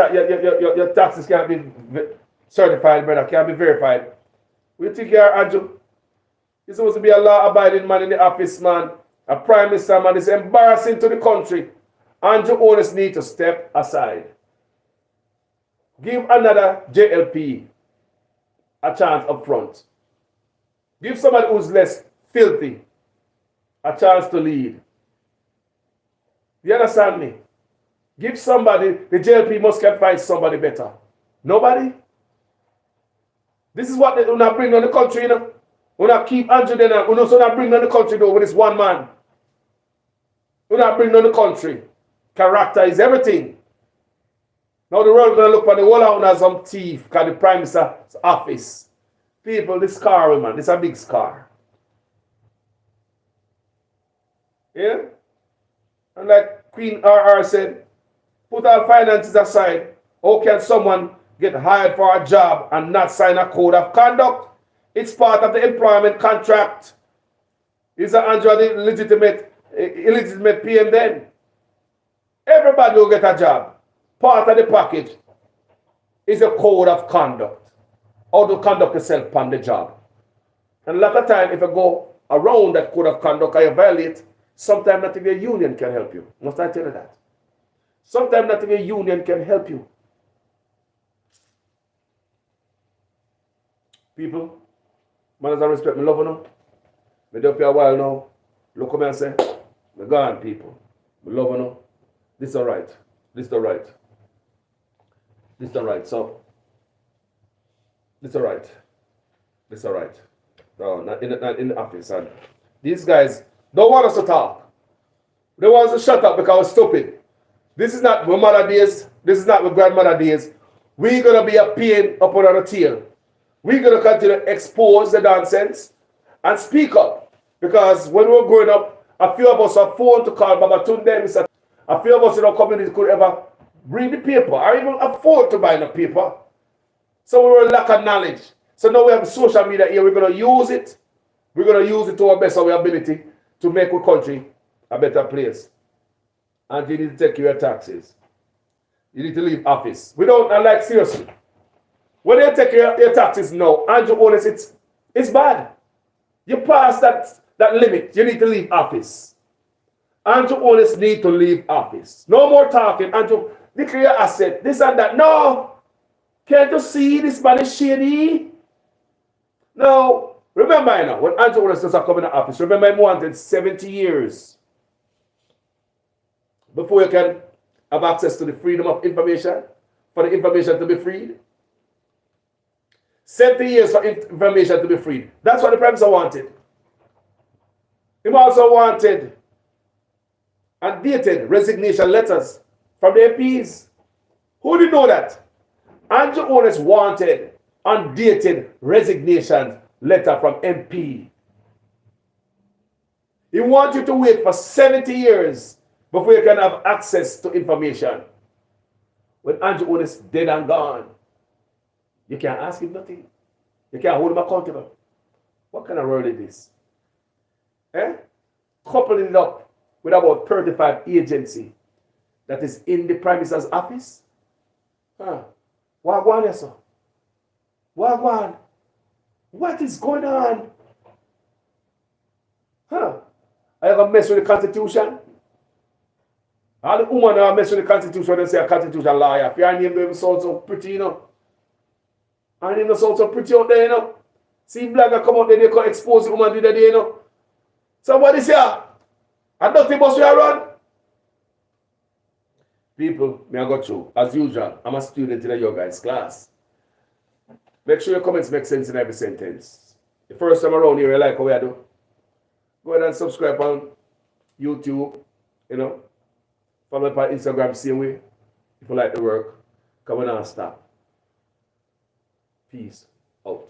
your taxes can't be certified, brother, can't be verified. We think you're Andrew. You're supposed to be a law-abiding man in the office, man. A prime minister, man. It's embarrassing to the country. Andrew owners need to step aside. Give another JLP a chance up front. Give somebody who's less filthy a chance to lead. You understand me? Give somebody, the JLP must can find somebody better. Nobody? This is what they do not bring on the country, you know. We not keep Andrew there, we also not bring on the country though with this one man. We not bring on the country. Character is everything. Now the world gonna look for the whole out as some thief, because the prime minister's office. People, this car, man, this is a big scar. Yeah? And like Queen RR said, put our finances aside. How can someone get hired for a job and not sign a code of conduct? It's part of the employment contract. Is Andrew the illegitimate PM then? Everybody will get a job. Part of the package is a code of conduct. How to conduct yourself on the job. And a lot of time, if you go around that code of conduct and you violate, sometimes not even a union can help you. Must I tell you that? Sometimes not even a union can help you. People, manners and respect, me love you now. Me up here a while now. Look at me and say, me gone, people. Me love you now. This is alright. This is alright. This is alright. So, this is alright. This is alright. No, not in the office. And these guys don't want us to talk. They want us to shut up because we're stupid. This is not my mother days. This is not my grandmother days. We're going to be a pain up on our tail. We're going to continue to expose the nonsense and speak up. Because when we were growing up, a few of us have phone to call Baba Tunde. A few of us in our community could ever read the paper or even afford to buy the paper. So we were lack of knowledge. So now we have social media here. We're going to use it. We're going to use it to our best of our ability to make our country a better place. And you need to take your taxes. You need to leave office. We don't, and like seriously. When you take your taxes now, Andrew Honest, it's bad. You pass that limit. You need to leave office. Andrew Honest need to leave office. No more talking. Andrew, declare your asset, this and that. No. Can't you see this man is shady? No. Remember, you know, when Andrew Honest was coming to office, remember him wanted 70 years before you can have access to the freedom of information, for the information to be freed. 70 years for information to be freed. That's what the Prime Minister wanted. He also wanted and dated resignation letters from the MPs. Who didn't know that? Andrew Onis wanted undated resignation letter from MP. He wants you to wait for 70 years before you can have access to information. When Andrew Onis dead and gone, you can't ask him nothing. You can't hold him accountable. What kind of world is this? Eh? Coupling it up with about 35 agency that is in the Prime Minister's office. Huh? Wagwan, yes, sir. Wagwan. What is going on? Huh? Are you going to mess with the Constitution? All the women are mess with the Constitution and say a Constitution lawyer. If your name don't sound so pretty, you know. And name don't sound so pretty out there, you know. See blogger come out there, they can expose the woman the other day, you know. Somebody say, I don't think we are run. People, may I go through. As usual, I'm a student in your guys' class. Make sure your comments make sense in every sentence. The first time around here, you like how I do. Go ahead and subscribe on YouTube, you know. Follow me on Instagram, same way. If you like the work, come on and stop. Peace out.